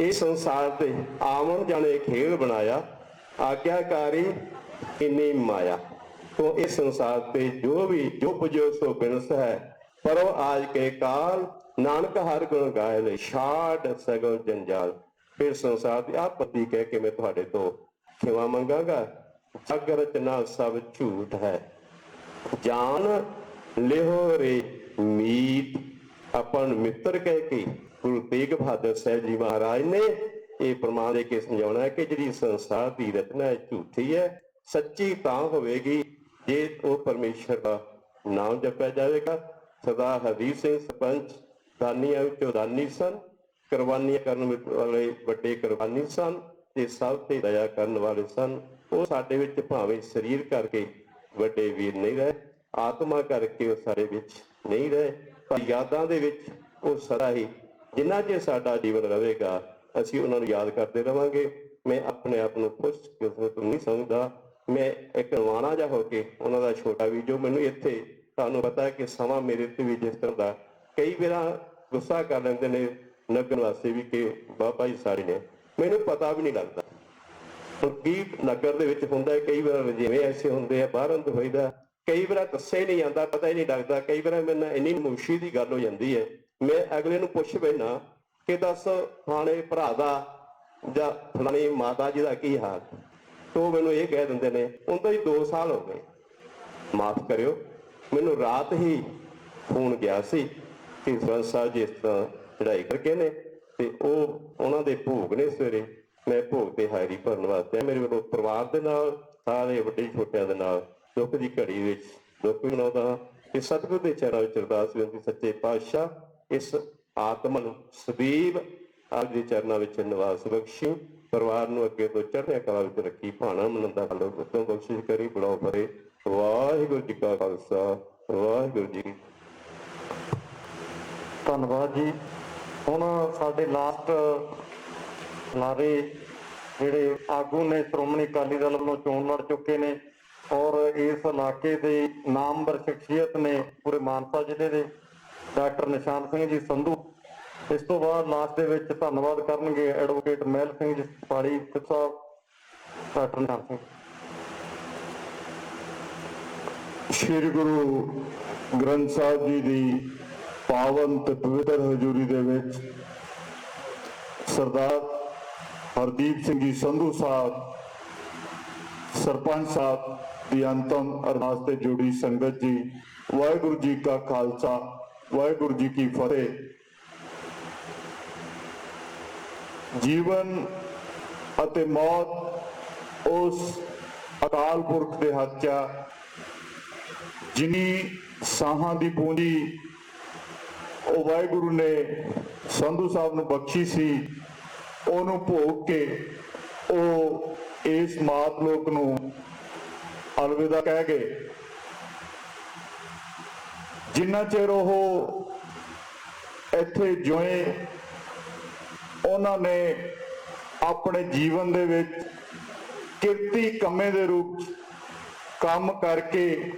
इस संसार से आवन जाने खेल बनाया आज्ञाकारी इन्नी माया। तो इस संसार से जो भी जो पुजो सो बिनस है परो आज के काल नानक हर गुण गाए ले छाड़ सगों जंजाल। फिर संसार की आप पति कह के मैं तुहाडे तो खिमा मंगागा। जग रचना सब झूठ है जान लिहो रे मीत। अपन मित्र कह के गुरु तेग बहादुर साहब जी महाराज ने ये प्रमाण दे के समझाना है कि जिहड़ी संसार की रचना है झूठी है सच्ची तां होवेगी जे वो परमेश्वर का नाम जपया जाएगा। सरदार हरदीप सिंह सरपंच दानियां विचों दानी सन कुर्बानियां करने वाले वड्डे कुर्बानी सन ते सब ते दया करने वाले सन। वो साडे विच भावें शरीर करके वड्डे वीर नहीं रहे आत्मा करके वो साडे विच नहीं रहे ਪਰ ਯਾਦਾਂ ਦੇ ਵਿੱਚ ਉਹ ਸਦਾ ਹੀ, ਜਿੰਨਾ ਚਿਰ ਸਾਡਾ ਜੀਵਨ ਰਹੇਗਾ ਅਸੀਂ ਉਹਨਾਂ ਨੂੰ ਯਾਦ ਕਰਦੇ ਰਵਾਂਗੇ। ਮੈਂ ਆਪਣੇ ਆਪ ਨੂੰ ਖੁਸ਼ਕਿਸਮਤ ਨਹੀਂ ਸਮਝਦਾ। ਮੈਂ ਇੱਕ ਰਵਾਨਾ ਜਿਹਾ ਹੋ ਕੇ ਉਹਨਾਂ ਦਾ ਛੋਟਾ ਵੀ, ਜੋ ਮੈਨੂੰ ਇੱਥੇ, ਤੁਹਾਨੂੰ ਪਤਾ ਹੈ ਕਿ ਸਮਾਂ ਮੇਰੇ ਤੇ ਵੀ ਜਿਸ ਤਰ੍ਹਾਂ ਦਾ, ਕਈ ਵਾਰ ਗੁੱਸਾ ਕਰ ਲੈਂਦੇ ਨੇ ਨਗਰ ਵਾਸਤੇ ਵੀ ਕਿ ਬਾਬਾ ਜੀ ਸਾਰੇ ਨੇ, ਮੈਨੂੰ ਪਤਾ ਵੀ ਨਹੀਂ ਲੱਗਦਾ ਕੀ ਨਗਰ ਦੇ ਵਿੱਚ ਹੁੰਦਾ। ਕਈ ਵਾਰ ਜਿਵੇਂ ਐਸੇ ਹੁੰਦੇ ਆ, ਬਾਹਰ ਅੰਦਰ ਹੋਈਦਾ, ਕਈ ਵਾਰ ਦੱਸਿਆ ਹੀ ਨਹੀਂ ਜਾਂਦਾ, ਪਤਾ ਹੀ ਨਹੀਂ ਲੱਗਦਾ। ਕਈ ਵਾਰ ਮੈਨੂੰ ਇੰਨੀ ਮੁਸ਼ਕਿਲ ਦੀ ਗੱਲ ਹੋ ਜਾਂਦੀ ਹੈ, ਮੈਂ ਅਗਲੇ ਨੂੰ ਪੁੱਛ ਬੈਠਾ ਕਿ ਦੱਸ ਫਲਾਣੇ ਭਰਾ ਦਾ ਜਾਂ ਫਲਾਣੀ ਮਾਤਾ ਜੀ ਦਾ ਕੀ ਹਾਲ, ਤੋ ਮੈਨੂੰ ਇਹ ਕਹਿ ਦਿੰਦੇ ਨੇ ਉਹਨਾਂ ਹੀ 2 ਸਾਲ ਹੋ ਗਏ। ਮਾਫ ਕਰਿਓ, ਮੈਨੂੰ ਰਾਤ ਹੀ ਫੋਨ ਗਿਆ ਸੀ ਕਿ ਸਰਪੰਚ ਸਾਹਿਬ ਜੀ ਇਸ ਤਰ੍ਹਾਂ ਚੜਾਈ ਕਰਕੇ ਨੇ, ਤੇ ਉਹ ਉਹਨਾਂ ਦੇ ਭੋਗ ਨੇ ਸਵੇਰੇ, ਮੈਂ ਭੋਗ ਤੇ ਹਾਜ਼ਰੀ ਭਰਨ ਵਾਸਤੇ ਮੇਰੇ ਵੱਲੋਂ ਪਰਿਵਾਰ ਦੇ ਨਾਲ, ਸਾਰੇ ਵੱਡੇ ਛੋਟਿਆਂ ਦੇ ਨਾਲ ਦੁੱਖ ਦੀ ਘੜੀ ਵਿੱਚ ਦੁੱਖ ਮਨਾਉਂਦਾ ਕਿ ਸਤਿਗੁਰ ਦੇ ਚਰਨਾਂ ਵਿੱਚ ਅਰਦਾਸ ਬੇਨਤੀ, ਸੱਚੇ ਪਾਤਸ਼ਾਹ ਇਸ ਆਤਮਾ ਨੂੰ ਸਦੀਵ ਆਪ ਦੇ ਚਰਨਾਂ ਵਿੱਚ ਨਿਵਾਸ ਬਖਸ਼ੀ, ਪਰਿਵਾਰ ਨੂੰ ਅੱਗੇ ਤੋਂ ਚੜ੍ਹਦੀਆਂ ਕਲਾ ਵਿੱਚ ਰੱਖੀ, ਭਾਣਾ ਮਨੰਦਾ ਫਲ ਉਤੋਂ ਬਖਸ਼ਿਸ਼ ਕਰੀ, ਬੜਾਓ ਭਰੇ। ਵਾਹਿਗੁਰੂ ਜੀ ਕਾ ਖਾਲਸਾ, ਵਾਹਿਗੁਰੂ ਜੀ ਕੀ ਧੰਨਵਾਦ ਜੀ। ਹੁਣ ਸਾਡੇ ਲਾਸਟ ਲਾਰੇ ਜਿਹੜੇ ਆਗੂ ਨੇ ਸ਼੍ਰੋਮਣੀ ਅਕਾਲੀ ਦਲ ਵੱਲੋਂ ਚੋਣ ਲੜ ਚੁੱਕੇ ਨੇ ਔਰ ਇਸ ਇਲਾਕੇ ਦੇ ਨਾਮਵਰ ਸ਼ਖਸੀਅਤ ਨੇ ਪੂਰੇ ਮਾਨਸਾ ਜ਼ਿਲ੍ਹੇ ਦੇ, ਡਾਕਟਰ ਨਿਸ਼ਾਨ ਸਿੰਘ ਜੀ ਸੰਧੂ। ਇਸ ਤੋਂ ਬਾਅਦ ਲਾਸਟ ਦੇ ਵਿੱਚ ਧੰਨਵਾਦ ਕਰਨਗੇ ਐਡਵੋਕੇਟ ਮਹਿਲ ਸਿੰਘ ਜੀ ਪਾੜੀ ਸਾਹਿਬ, ਡਾਕਟਰ ਨਿਸ਼ਾਨ ਸਿੰਘ। ਸ਼੍ਰੀ ਗੁਰੂ ਗ੍ਰੰਥ ਸਾਹਿਬ ਜੀ ਦੀ ਪਾਵਨ ਤੇ ਪਵਿੱਤਰ ਹਜ਼ੂਰੀ ਦੇ ਵਿੱਚ ਸਰਦਾਰ ਹਰਦੀਪ ਸਿੰਘ ਜੀ ਸੰਧੂ ਸਾਹਿਬ ਸਰਪੰਚ ਸਾਹਿਬ ਦੀ ਅੰਤਮ ਅਰਦਾਸ ਤੇ ਜੁੜੀ ਸੰਗਤ ਜੀ, ਵਾਹਿਗੁਰੂ ਜੀ ਕਾ ਖਾਲਸਾ, ਵਾਹਿਗੁਰੂ ਜੀ ਕੀ ਫਤਿਹ। ਜੀਵਨ ਅਤੇ ਮੌਤ ਉਸ ਅਕਾਲ ਪੁਰਖ ਦੇ ਹੱਥ 'ਚ ਆ, ਜਿਨੀ ਸਾਹਾਂ ਦੀ ਪੂੰਜੀ ਉਹ ਵਾਹਿਗੁਰੂ ਨੇ ਸੰਧੂ ਸਾਹਿਬ ਨੂੰ ਬਖਸ਼ੀ ਸੀ, ਉਹਨੂੰ ਭੋਗ ਕੇ ਉਹ ਇਸ ਮਾਤ ਲੋਕ ਨੂੰ ਅਲਵਿਦਾ ਕਹਿ ਗਏ। ਜਿੰਨਾ ਚਿਰ ਉਹ ਇੱਥੇ ਜਿਉਏ, ਉਹਨਾਂ ਨੇ ਆਪਣੇ ਜੀਵਨ ਦੇ ਵਿੱਚ ਕਿਰਤੀ ਕੰਮੇ ਦੇ ਰੂਪ ਕੰਮ ਕਰਕੇ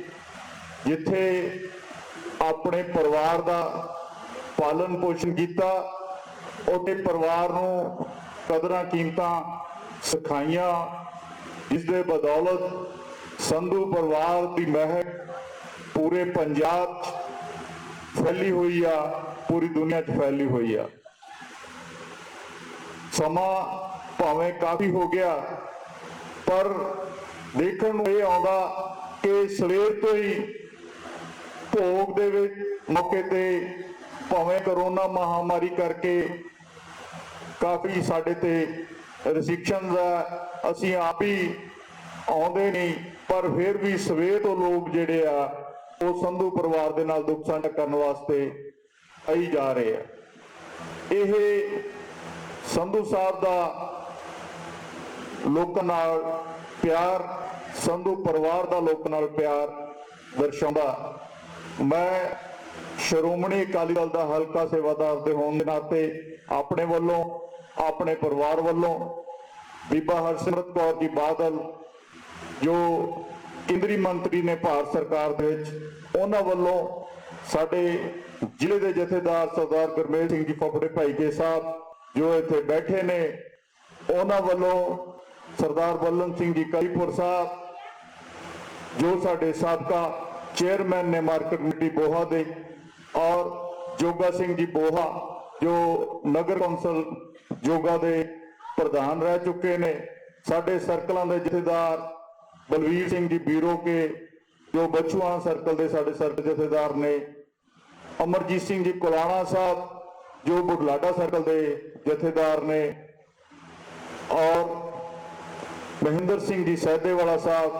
ਜਿੱਥੇ ਆਪਣੇ ਪਰਿਵਾਰ ਦਾ ਪਾਲਣ ਪੋਸ਼ਣ ਕੀਤਾ, ਉੱਥੇ ਪਰਿਵਾਰ ਨੂੰ ਕਦਰਾਂ ਕੀਮਤਾਂ ਸਿਖਾਈਆਂ, ਜਿਸ ਦੇ ਬਦੌਲਤ ਸੰਧੂ ਪਰਿਵਾਰ ਦੀ ਮਹਿਕ ਪੂਰੇ ਪੰਜਾਬ 'ਚ ਫੈਲੀ ਹੋਈ ਆ, ਪੂਰੀ ਦੁਨੀਆ 'ਚ ਫੈਲੀ ਹੋਈ ਆ। ਸਮਾਂ ਭਾਵੇਂ ਕਾਫੀ ਹੋ ਗਿਆ, ਪਰ ਦੇਖਣ ਨੂੰ ਇਹ ਆਉਂਦਾ ਕਿ ਸਵੇਰ ਤੋਂ ਹੀ ਭੋਗ ਦੇ ਵਿੱਚ ਮੌਕੇ ਤੇ ਭਾਵੇਂ ਕਰੋਨਾ ਮਹਾਮਾਰੀ ਕਰਕੇ ਕਾਫੀ ਸਾਡੇ ਤੇ ਰਿਸਟ੍ਰਿਕਸ਼ਨ ਦਾ, ਅਸੀਂ ਆਪ ਹੀ ਆਉਂਦੇ ਨਹੀਂ, ਪਰ ਫਿਰ ਵੀ ਸਵੇਰ ਤੋਂ ਲੋਕ ਜਿਹੜੇ ਆ ਉਹ ਸੰਧੂ ਪਰਿਵਾਰ ਦੇ ਨਾਲ ਦੁੱਖ ਸਾਂਝਾ ਕਰਨ ਵਾਸਤੇ ਆਈ ਜਾ ਰਹੇ ਆ। ਇਹ ਸੰਧੂ ਸਾਹਿਬ ਦਾ ਲੋਕਾਂ ਨਾਲ ਪਿਆਰ, ਸੰਧੂ ਪਰਿਵਾਰ ਦਾ ਲੋਕਾਂ ਨਾਲ ਪਿਆਰ ਦਰਸਾਉਂਦਾ। ਮੈਂ ਸ਼੍ਰੋਮਣੀ ਅਕਾਲੀ ਦਲ ਦਾ ਹਲਕਾ ਸੇਵਾਦਾਰ ਦੇ ਹੋਣ ਦੇ ਨਾਤੇ ਆਪਣੇ ਵੱਲੋਂ, ਆਪਣੇ ਪਰਿਵਾਰ ਵੱਲੋਂ ਬੀਬਾ ਹਰਸਿਮਰਤ ਕੌਰ ਜੀ ਬਾਦਲ ਜੋ ਕੇਂਦਰੀ ਮੰਤਰੀ ਨੇ ਭਾਰਤ ਸਰਕਾਰ ਦੇ ਵਿੱਚ, ਉਹਨਾਂ ਵੱਲੋਂ ਸਾਡੇ ਜ਼ਿਲ੍ਹੇ ਦੇ ਜਥੇਦਾਰ ਸਰਦਾਰ ਗੁਰਮੇਲ ਸਿੰਘ ਜੀ ਫਫੜੇ ਭਾਈਕੇ ਸਾਹਿਬ ਜੋ ਇੱਥੇ ਬੈਠੇ ਨੇ, ਉਹਨਾਂ ਵੱਲੋਂ ਸਰਦਾਰ ਬੱਲਨ ਸਿੰਘ ਜੀ ਕਲੀਪੁਰ ਸਾਹਿਬ ਜੋ ਸਾਡੇ ਸਾਬਕਾ ਚੇਅਰਮੈਨ ਨੇ ਮਾਰਕੀਟ ਕਮੇਟੀ ਬੋਹਾ ਦੇ, ਔਰ ਜੋਗਾ ਸਿੰਘ ਜੀ ਬੋਹਾ ਜੋ ਨਗਰ ਕੌਂਸਲ ਜੋਗਾ ਦੇ ਪ੍ਰਧਾਨ ਰਹਿ ਚੁੱਕੇ ਨੇ, ਸਾਡੇ ਸਰਕਲਾਂ ਦੇ ਜਥੇਦਾਰ ਬਲਵੀਰ ਸਿੰਘ ਜੀ ਬੀਰੋ ਕੇ ਜੋ ਬਚੂਆ ਸਰਕਲ ਦੇ ਸਾਡੇ ਸਰਕਲ ਜਥੇਦਾਰ ਨੇ, ਅਮਰਜੀਤ ਸਿੰਘ ਜੀ ਕੁਲਾਣਾ ਸਾਹਿਬ ਜੋ ਬੁਢਲਾਡਾ ਸਰਕਲ ਦੇ ਜਥੇਦਾਰ ਨੇ, ਔਰ ਮਹਿੰਦਰ ਸਿੰਘ ਜੀ ਸੈਦੇਵਾਲਾ ਸਾਹਿਬ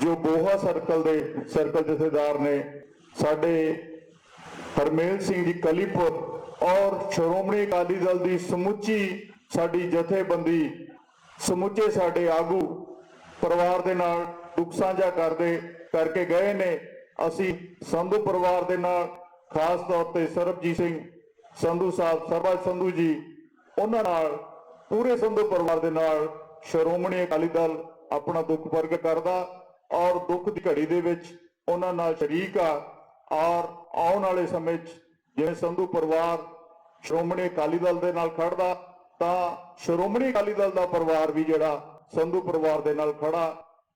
ਜੋ ਬੋਹਾ ਸਰਕਲ ਦੇ ਸਰਕਲ ਜਥੇਦਾਰ ਨੇ, ਸਾਡੇ ਹਰਮੇਲ ਸਿੰਘ ਜੀ ਕਲੀਪੁਰ, ਔਰ ਸ਼੍ਰੋਮਣੀ ਅਕਾਲੀ ਦਲ ਦੀ ਸਮੁੱਚੀ ਸਾਡੀ ਜਥੇਬੰਦੀ, ਸਮੁੱਚੇ ਸਾਡੇ ਆਗੂ ਪਰਿਵਾਰ ਦੇ ਨਾਲ ਦੁੱਖ ਸਾਂਝਾ ਕਰਕੇ ਗਏ ਨੇ। ਅਸੀਂ ਸੰਧੂ ਪਰਿਵਾਰ ਦੇ ਨਾਲ ਖਾਸ ਤੌਰ ਤੇ ਸਰਬਜੀਤ ਸਿੰਘ ਸੰਧੂ ਸਾਹਿਬ, ਸਰਬਜੀਤ ਸੰਧੂ ਜੀ, ਉਹਨਾਂ ਨਾਲ ਪੂਰੇ ਸੰਧੂ ਪਰਿਵਾਰ ਦੇ ਨਾਲ ਸ਼੍ਰੋਮਣੀ ਅਕਾਲੀ ਦਲ ਆਪਣਾ ਦੁੱਖ ਪ੍ਰਗਟ ਕਰਦਾ ਔਰ ਦੁੱਖ ਦੀ ਘੜੀ ਦੇ ਵਿੱਚ ਉਹਨਾਂ ਨਾਲ ਸ਼ਰੀਕ ਆ। ਔਰ ਆਉਣ ਵਾਲੇ ਸਮੇਂ 'ਚ ਜਿਵੇਂ ਸੰਧੂ ਪਰਿਵਾਰ ਸ਼੍ਰੋਮਣੀ ਅਕਾਲੀ ਦਲ ਦੇ ਨਾਲ ਖੜਦਾ ਤਾਂ ਸ਼੍ਰੋਮਣੀ ਅਕਾਲੀ ਦਲ ਦਾ ਪਰਿਵਾਰ ਵੀ ਜਿਹੜਾ ਸੰਧੂ ਪਰਿਵਾਰ ਦੇ ਨਾਲ ਖੜਾ।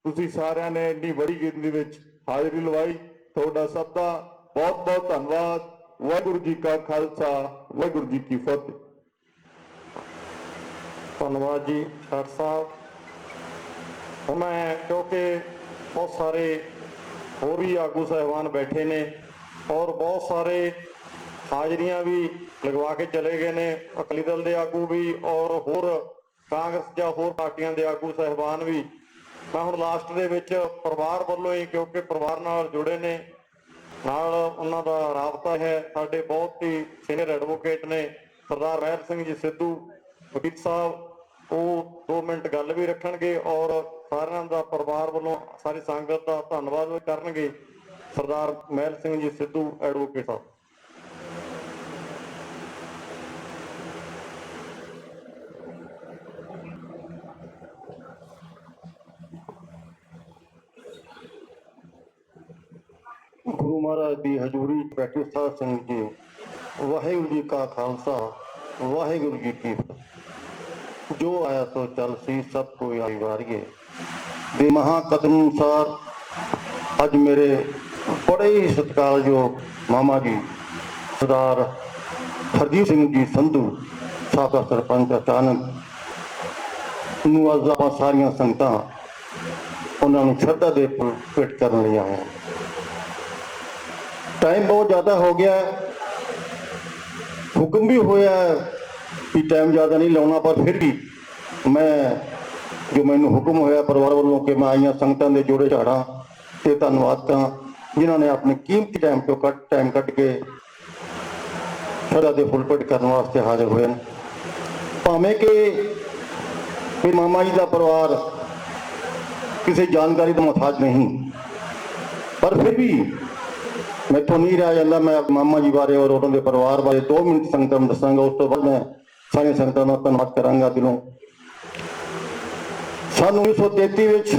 ਤੁਸੀਂ ਸਾਰਿਆਂ ਨੇ ਇੰਨੀ ਬੜੀ ਗਿਣਤੀ ਵਿੱਚ ਹਾਜ਼ਰੀ ਲਵਾਈ, ਤੁਹਾਡਾ ਸਭ ਦਾ ਬਹੁਤ ਬਹੁਤ ਧੰਨਵਾਦ। ਵਾਹਿਗੁਰੂ ਜੀ ਕਾ ਖਾਲਸਾ, ਵਾਹਿਗੁਰੂ ਜੀ ਕੀ ਫਤਿਹ। ਧੰਨਵਾਦ ਜੀ ਡਾਕਟਰ ਸਾਹਿਬ। ਹੁਣ ਮੈਂ ਕਿਉਂਕਿ ਬਹੁਤ ਸਾਰੇ ਹੋਰ ਵੀ ਆਗੂ ਸਾਹਿਬਾਨ ਬੈਠੇ ਨੇ ਔਰ ਬਹੁਤ ਸਾਰੇ ਹਾਜ਼ਰੀਆਂ ਵੀ ਲਗਵਾ ਕੇ ਚਲੇ ਗਏ ਨੇ, ਅਕਾਲੀ ਦਲ ਦੇ ਆਗੂ ਵੀ ਔਰ ਹੋਰ ਕਾਂਗਰਸ ਜਾਂ ਹੋਰ ਪਾਰਟੀਆਂ ਦੇ ਆਗੂ ਸਾਹਿਬਾਨ ਵੀ। ਮੈਂ ਹੁਣ ਲਾਸਟ ਦੇ ਵਿੱਚ ਪਰਿਵਾਰ ਵੱਲੋਂ ਹੀ, ਕਿਉਂਕਿ ਪਰਿਵਾਰ ਨਾਲ ਜੁੜੇ ਨੇ, ਨਾਲ ਉਹਨਾਂ ਦਾ ਰਾਬਤਾ ਹੈ, ਸਾਡੇ ਬਹੁਤ ਹੀ ਸੀਨੀਅਰ ਐਡਵੋਕੇਟ ਨੇ ਸਰਦਾਰ ਮਹਿਲ ਸਿੰਘ ਜੀ ਸਿੱਧੂ ਵਕੀਲ ਸਾਹਿਬ, ਉਹ 2 ਮਿੰਟ ਗੱਲ ਵੀ ਰੱਖਣਗੇ ਔਰ ਸਾਰਿਆਂ ਦਾ ਪਰਿਵਾਰ ਵੱਲੋਂ ਸਾਰੀ ਸੰਗਤ ਦਾ ਧੰਨਵਾਦ ਵੀ ਕਰਨਗੇ। ਸਰਦਾਰ ਮਹਿਲ ਸਿੰਘ ਜੀ ਸਿੱਧੂ ਐਡਵੋਕੇਟ ਸਾਹਿਬ। ਗੁਰੂ ਮਹਾਰਾਜ ਦੀ ਹਜ਼ੂਰੀ ਬੈਠੇ ਸਾਧ ਸੰਗਤ ਜੀ, ਵਾਹਿਗੁਰੂ ਜੀ ਕਾ ਖਾਲਸਾ, ਵਾਹਿਗੁਰੂ ਜੀ ਕੀ ਫਤਿਹ। ਜੋ ਆਇਆ ਸੋ ਚੱਲ ਸੀ, ਸਭ ਕੋਈ ਆਈ ਵਾਰੀਏ ਦੇ ਮਹਾਕਦਮ ਅਨੁਸਾਰ ਅੱਜ ਮੇਰੇ ਬੜੇ ਹੀ ਸਤਿਕਾਰਯੋਗ ਮਾਮਾ ਜੀ ਸਰਦਾਰ ਹਰਦੀਪ ਸਿੰਘ ਜੀ ਸੰਧੂ ਸਾਬਕਾ ਸਰਪੰਚ ਅਚਾਨਕ ਨੂੰ ਅੱਜ ਆਪਾਂ ਸਾਰੀਆਂ ਸੰਗਤਾਂ ਉਹਨਾਂ ਨੂੰ ਸ਼ਰਧਾ ਦੇ ਭੇਟ ਕਰਨ ਲਈ ਆਏ ਹਾਂ। टाइम बहुत ज़्यादा हो गया, हुक्म भी होया कि टाइम ज़्यादा नहीं लाना, पर फिर भी मैं जो मैनू हुक्म होया परिवार वालों के मैं आईया संगतां दे जोड़े झाड़ा ते धन्नवाद करा जिन्होंने अपने कीमती टाइम तो टाइम कट के शरधा दे फुल भेंट करने वास्ते हाजिर हुए हैं। भावें कि मेरे मामा जी का परिवार किसी जानकारी का मुहताज नहीं, पर फिर भी मैथों नहीं रहा जाता। मैं मामा जी बारे और उन्होंने परिवार बारे 2 मिनट संगतां नूं दसांगा, उस तो बाद मैं सारी संगतां दा धन्नवाद करांगा दिलों। सन 1933 विच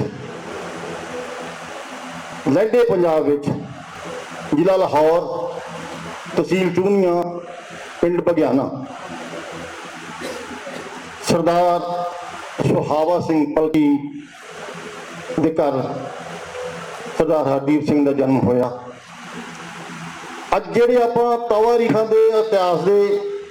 लैंडे पंजाब विच जिला लाहौर तहसील चूनिया पिंड बघियाना सरदार सुहावा सिंह पलकी दे घर सरदार हरदीप सिंह का जन्म होया। ਅੱਜ ਜਿਹੜੇ ਆਪਾਂ ਤਵਾਰੀਖਾਂ ਦੇ ਇਤਿਹਾਸ ਦੇ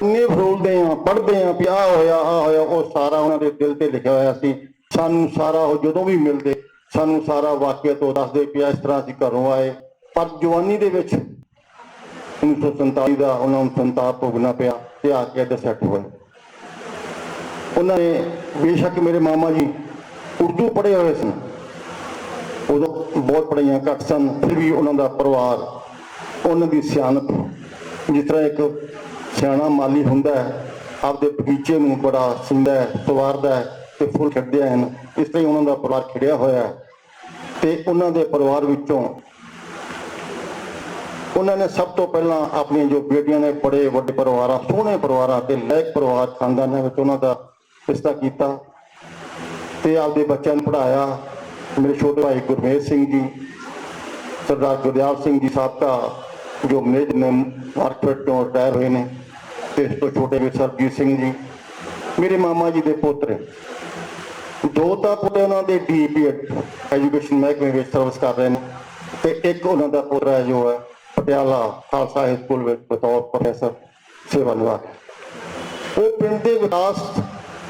ਇੰਨੇ ਫਰੋਲਦੇ ਹਾਂ, ਪੜ੍ਹਦੇ ਹਾਂ ਵੀ ਆਹ ਹੋਇਆ ਉਹ ਸਾਰਾ ਉਹਨਾਂ ਦੇ ਦਿਲ ਤੇ ਲਿਖਿਆ ਹੋਇਆ ਸੀ। ਸਾਨੂੰ ਸਾਰਾ ਉਹ ਜਦੋਂ ਵੀ ਮਿਲਦੇ ਸਾਨੂੰ ਸਾਰਾ ਵਾਕਿਆ ਤੋਂ ਦੱਸਦੇ ਪਿਆ ਇਸ ਤਰ੍ਹਾਂ ਅਸੀਂ ਘਰੋਂ ਆਏ, ਪਰ ਜਵਾਨੀ ਦੇ ਵਿੱਚ 1947 ਦਾ ਉਹਨਾਂ ਨੂੰ ਸੰਤਾਪ ਭੋਗਣਾ ਪਿਆ ਤੇ ਆ ਕੇ ਇੱਧਰ ਸੈੱਟ ਹੋਏ। ਉਹਨਾਂ ਨੇ ਬੇਸ਼ੱਕ ਮੇਰੇ ਮਾਮਾ ਜੀ ਉਰਦੂ ਪੜ੍ਹੇ ਹੋਏ ਸਨ, ਉਦੋਂ ਬਹੁਤ ਪੜ੍ਹਾਈਆਂ ਘੱਟ ਸਨ, ਫਿਰ ਵੀ ਉਹਨਾਂ ਦਾ ਪਰਿਵਾਰ ਉਹਨਾਂ ਦੀ ਸਿਆਣਪ, ਜਿਸ ਤਰ੍ਹਾਂ ਇੱਕ ਸਿਆਣਾ ਮਾਲੀ ਹੁੰਦਾ ਹੈ ਆਪਦੇ ਬਗੀਚੇ ਨੂੰ ਬੜਾ ਸਿੰਦਾ ਹੈ, ਸਵਾਰਦਾ ਹੈ ਤੇ ਫੁੱਲ ਖਿੜਦੇ ਹਨ, ਇਸ ਤਰ੍ਹਾਂ ਹੀ ਉਹਨਾਂ ਦਾ ਪਰਿਵਾਰ ਖਿੜਿਆ ਹੋਇਆ ਹੈ। ਤੇ ਉਹਨਾਂ ਦੇ ਪਰਿਵਾਰ ਵਿੱਚੋਂ ਉਹਨਾਂ ਨੇ ਸਭ ਤੋਂ ਪਹਿਲਾਂ ਆਪਣੀਆਂ ਜੋ ਬੇਟੀਆਂ ਨੇ ਬੜੇ ਵੱਡੇ ਪਰਿਵਾਰਾਂ, ਸੋਹਣੇ ਪਰਿਵਾਰਾਂ ਤੇ ਲਾਇਕ ਪਰਿਵਾਰ ਖਾਨਦਾਨਾਂ ਵਿੱਚ ਉਹਨਾਂ ਦਾ ਰਿਸ਼ਤਾ ਕੀਤਾ ਤੇ ਆਪਦੇ ਬੱਚਿਆਂ ਨੂੰ ਪੜ੍ਹਾਇਆ। ਮੇਰੇ ਛੋਟੇ ਭਾਈ ਗੁਰਮੇਜ ਸਿੰਘ ਜੀ, ਸਰਦਾਰ ਗੁਰਦਿਆਲ ਸਿੰਘ ਜੀ ਸਾਬਕਾ जो मैनेजर ने मार्केट तो रिटायर हुए हैं, तो इस तो छोटे भी सरबजीत सिंह जी मेरे मामा जी के पोतरे, 2 तो पोते उन्होंने DEP एजुकेशन महकमे में सर्विस कर रहे हैं, तो एक उन्होंने पोतरा है जो है पटियाला खालसा हाई स्कूल में बतौर प्रोफैसर सेवा निभा रहे। वो पिंड के विकास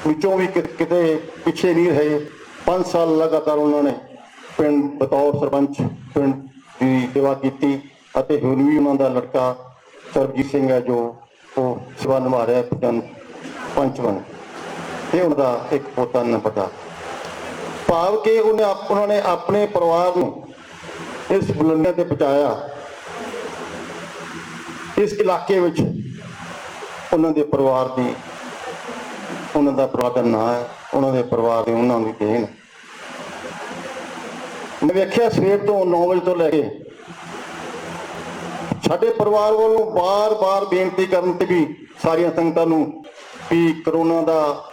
विचों भी किते पिछे नहीं रहे। 5 साल लगातार उन्होंने पिंड बतौर सरपंच पिंड की सेवा की ਅਤੇ ਹੁਣ ਵੀ ਉਹਨਾਂ ਦਾ ਲੜਕਾ ਸਰਬਜੀਤ ਸਿੰਘ ਹੈ ਜੋ ਉਹ ਸੇਵਾ ਨਿਭਾ ਰਿਹਾ ਪੰਚ ਬਣ ਤੇ ਉਹਨਾਂ ਦਾ ਇੱਕ ਪੋਤਾ ਨੰਬਰਦਾਰ। ਭਾਵ ਕਿ ਉਹਨਾਂ ਨੇ ਆਪਣੇ ਪਰਿਵਾਰ ਨੂੰ ਇਸ ਬੁਲੰਦੀਆਂ ਤੇ ਪਹੁੰਚਾਇਆ। ਇਸ ਇਲਾਕੇ ਵਿੱਚ ਉਹਨਾਂ ਦੇ ਪਰਿਵਾਰ ਦੀ, ਉਹਨਾਂ ਦਾ ਪਰਿਵਾਰ ਦਾ ਨਾਂ ਹੈ, ਉਹਨਾਂ ਦੇ ਪਰਿਵਾਰ ਦੀ ਉਹਨਾਂ ਦੀ ਦੇਣ। ਮੈਂ ਵੇਖਿਆ ਸਵੇਰ ਤੋਂ 9 ਵਜੇ ਤੋਂ ਲੈ ਕੇ ਸਾਡੇ ਪਰਿਵਾਰ ਵੱਲੋਂ ਬਾਰ-ਬਾਰ ਬੇਨਤੀ ਕਰਨ ਤੇ ਵੀ ਸਾਰੀਆਂ ਸੰਗਤਾਂ ਨੂੰ ਵੀ ਕਰੋਨਾ ਦਾ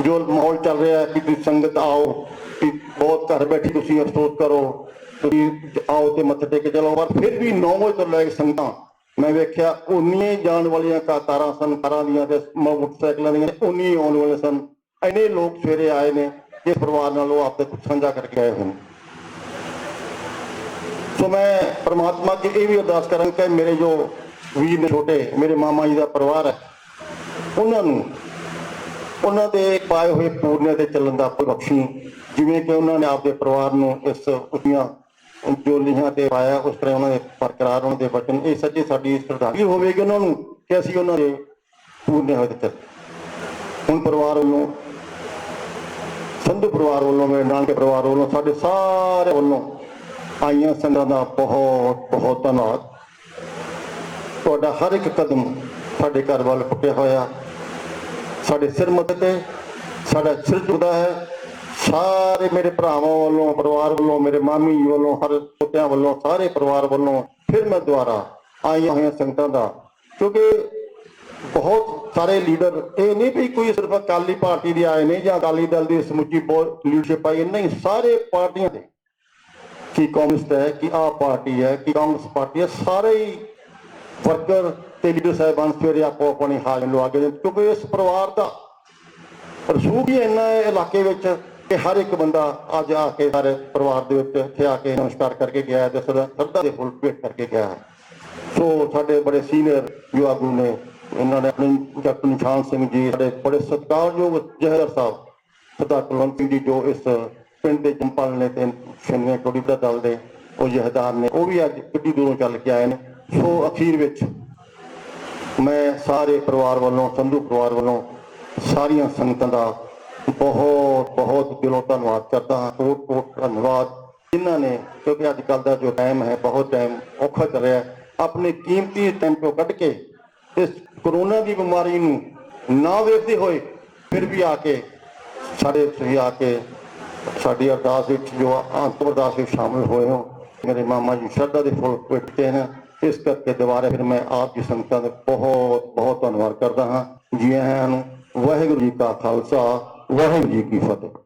ਜੋ ਮਾਹੌਲ ਚੱਲ ਰਿਹਾ ਹੈ ਕਿ ਤੁਸੀਂ ਸੰਗਤ ਆਓ, ਕਿ ਬਹੁਤ ਘਰ ਬੈਠੀ ਤੁਸੀਂ ਅਫਸੋਸ ਕਰੋ, ਤੁਸੀਂ ਆਓ ਤੇ ਮੱਥੇ ਟੇਕ ਕੇ ਚਲੋ। ਪਰ ਫਿਰ ਵੀ 9 ਵਜੇ ਤੋਂ ਲੈ ਕੇ ਸੰਗਤਾਂ ਮੈਂ ਵੇਖਿਆ ਉਨੀਆਂ ਜਾਣ ਵਾਲੀਆਂ ਕਾਰਾਂ ਸਨ, ਕਾਰਾਂ ਦੀਆਂ ਤੇ ਮੋਟਰਸਾਈਕਲਾਂ ਦੀਆਂ ਉਨੀਆਂ ਆਉਣ ਵਾਲੇ ਸਨ। ਇੰਨੇ ਲੋਕ ਸਵੇਰੇ ਆਏ ਨੇ ਜਿਸ ਪਰਿਵਾਰ ਨਾਲ ਉਹ ਆਪੇ ਕੁਝ ਸਾਂਝਾ ਕਰਕੇ ਆਏ ਹੋਏ ਨੇ। ਸੋ ਮੈਂ परमात्मा की ये भी अरदास करा कि मेरे जो वीर ने छोटे मेरे मामा जी का परिवार है उन्होंने पाए हुए पूरने से चलन का बख्शी, जिमें कि उन्होंने आपके परिवार को इस उसदियां जो लीहां से पाया उस तरह उन्होंने बरकरार होने के वचन ये सच्ची साड़ी श्रद्धांजलि होगी उन्होंने कि असीं उन्होंने पूरने हुए चल। हुण परिवार वालों, संधू परिवार वालों, मेरे नानके परिवार वालों, साडे सारे वालों आईयां संगतां दा बहुत बहुत धन्नवाद। तुहाडा हर एक कदम साडे घर वाल पुट्टिया होया, साडे सिर मत्थे ते साडा सिर झुकदा है। सारे मेरे भरावां वालों, परिवार वालों, मेरे मामी जी वालों, हर पोतियां वालों, सारे परिवार वालों फिर मैं दोबारा आईयां होईयां संगतां दा, क्योंकि बहुत सारे लीडर ये नहीं भी कोई सिर्फ अकाली पार्टी के आए नहीं या अकाली दल की समुची लीडरशिप आई नहीं, सारे पार्टियां दे कि कांग्रेस है कि आप पार्टी है कि कांग्रेस पार्टी है, सारे ही वर्कर ते लीडर साहबान सवेरे आपो अपनी हाजर लवा गए, क्योंकि इस परिवार का रसूख ही इन्ना है इलाके में कि हर एक बंदा अज आके सारे परिवार के आके नमस्कार करके गया है, श्रद्धा के फुल भेंट करके गया है। सो साढ़े बड़े सीनियर जो आगू ने इन्होंने अपने डॉक्टर निशान सिंह जी, साढ़े बड़े सत्कारयोग जहेदार साहब सरदार कुलवंत सिंह जी जो इस पिंड के जंपाल ने छन्ने टोड़ी का दल के वो जहेदार ने वो भी अज किड्डी दूरों चल के आए हैं। सो अखीर विच मैं सारे परिवार वालों, संधू परिवार वालों सारिया संगतां दा बहुत बहुत दिलों धन्नवाद करता हाँ। कोट कोट धन्यवाद जिन्होंने, क्योंकि अजकल का जो टाइम है बहुत टाइम औखा चल रहा है, अपने कीमती टाइम को कट के इस कोरोना की बीमारी ना वेखते हुए फिर भी आके साढ़े तुसीं आके साड़ी अरदास जो अंतिम अरदास शामिल हुए हो। मेरे मामा जी श्रद्धा के फुल पिटते हैं, इस करके दोबारा फिर मैं आप जी संगतां दा बहुत बहुत धन्यवाद करता हाँ। जी आयां नूं। वाहिगुरू जी का खालसा, वाहिगुरू जी की फतेह।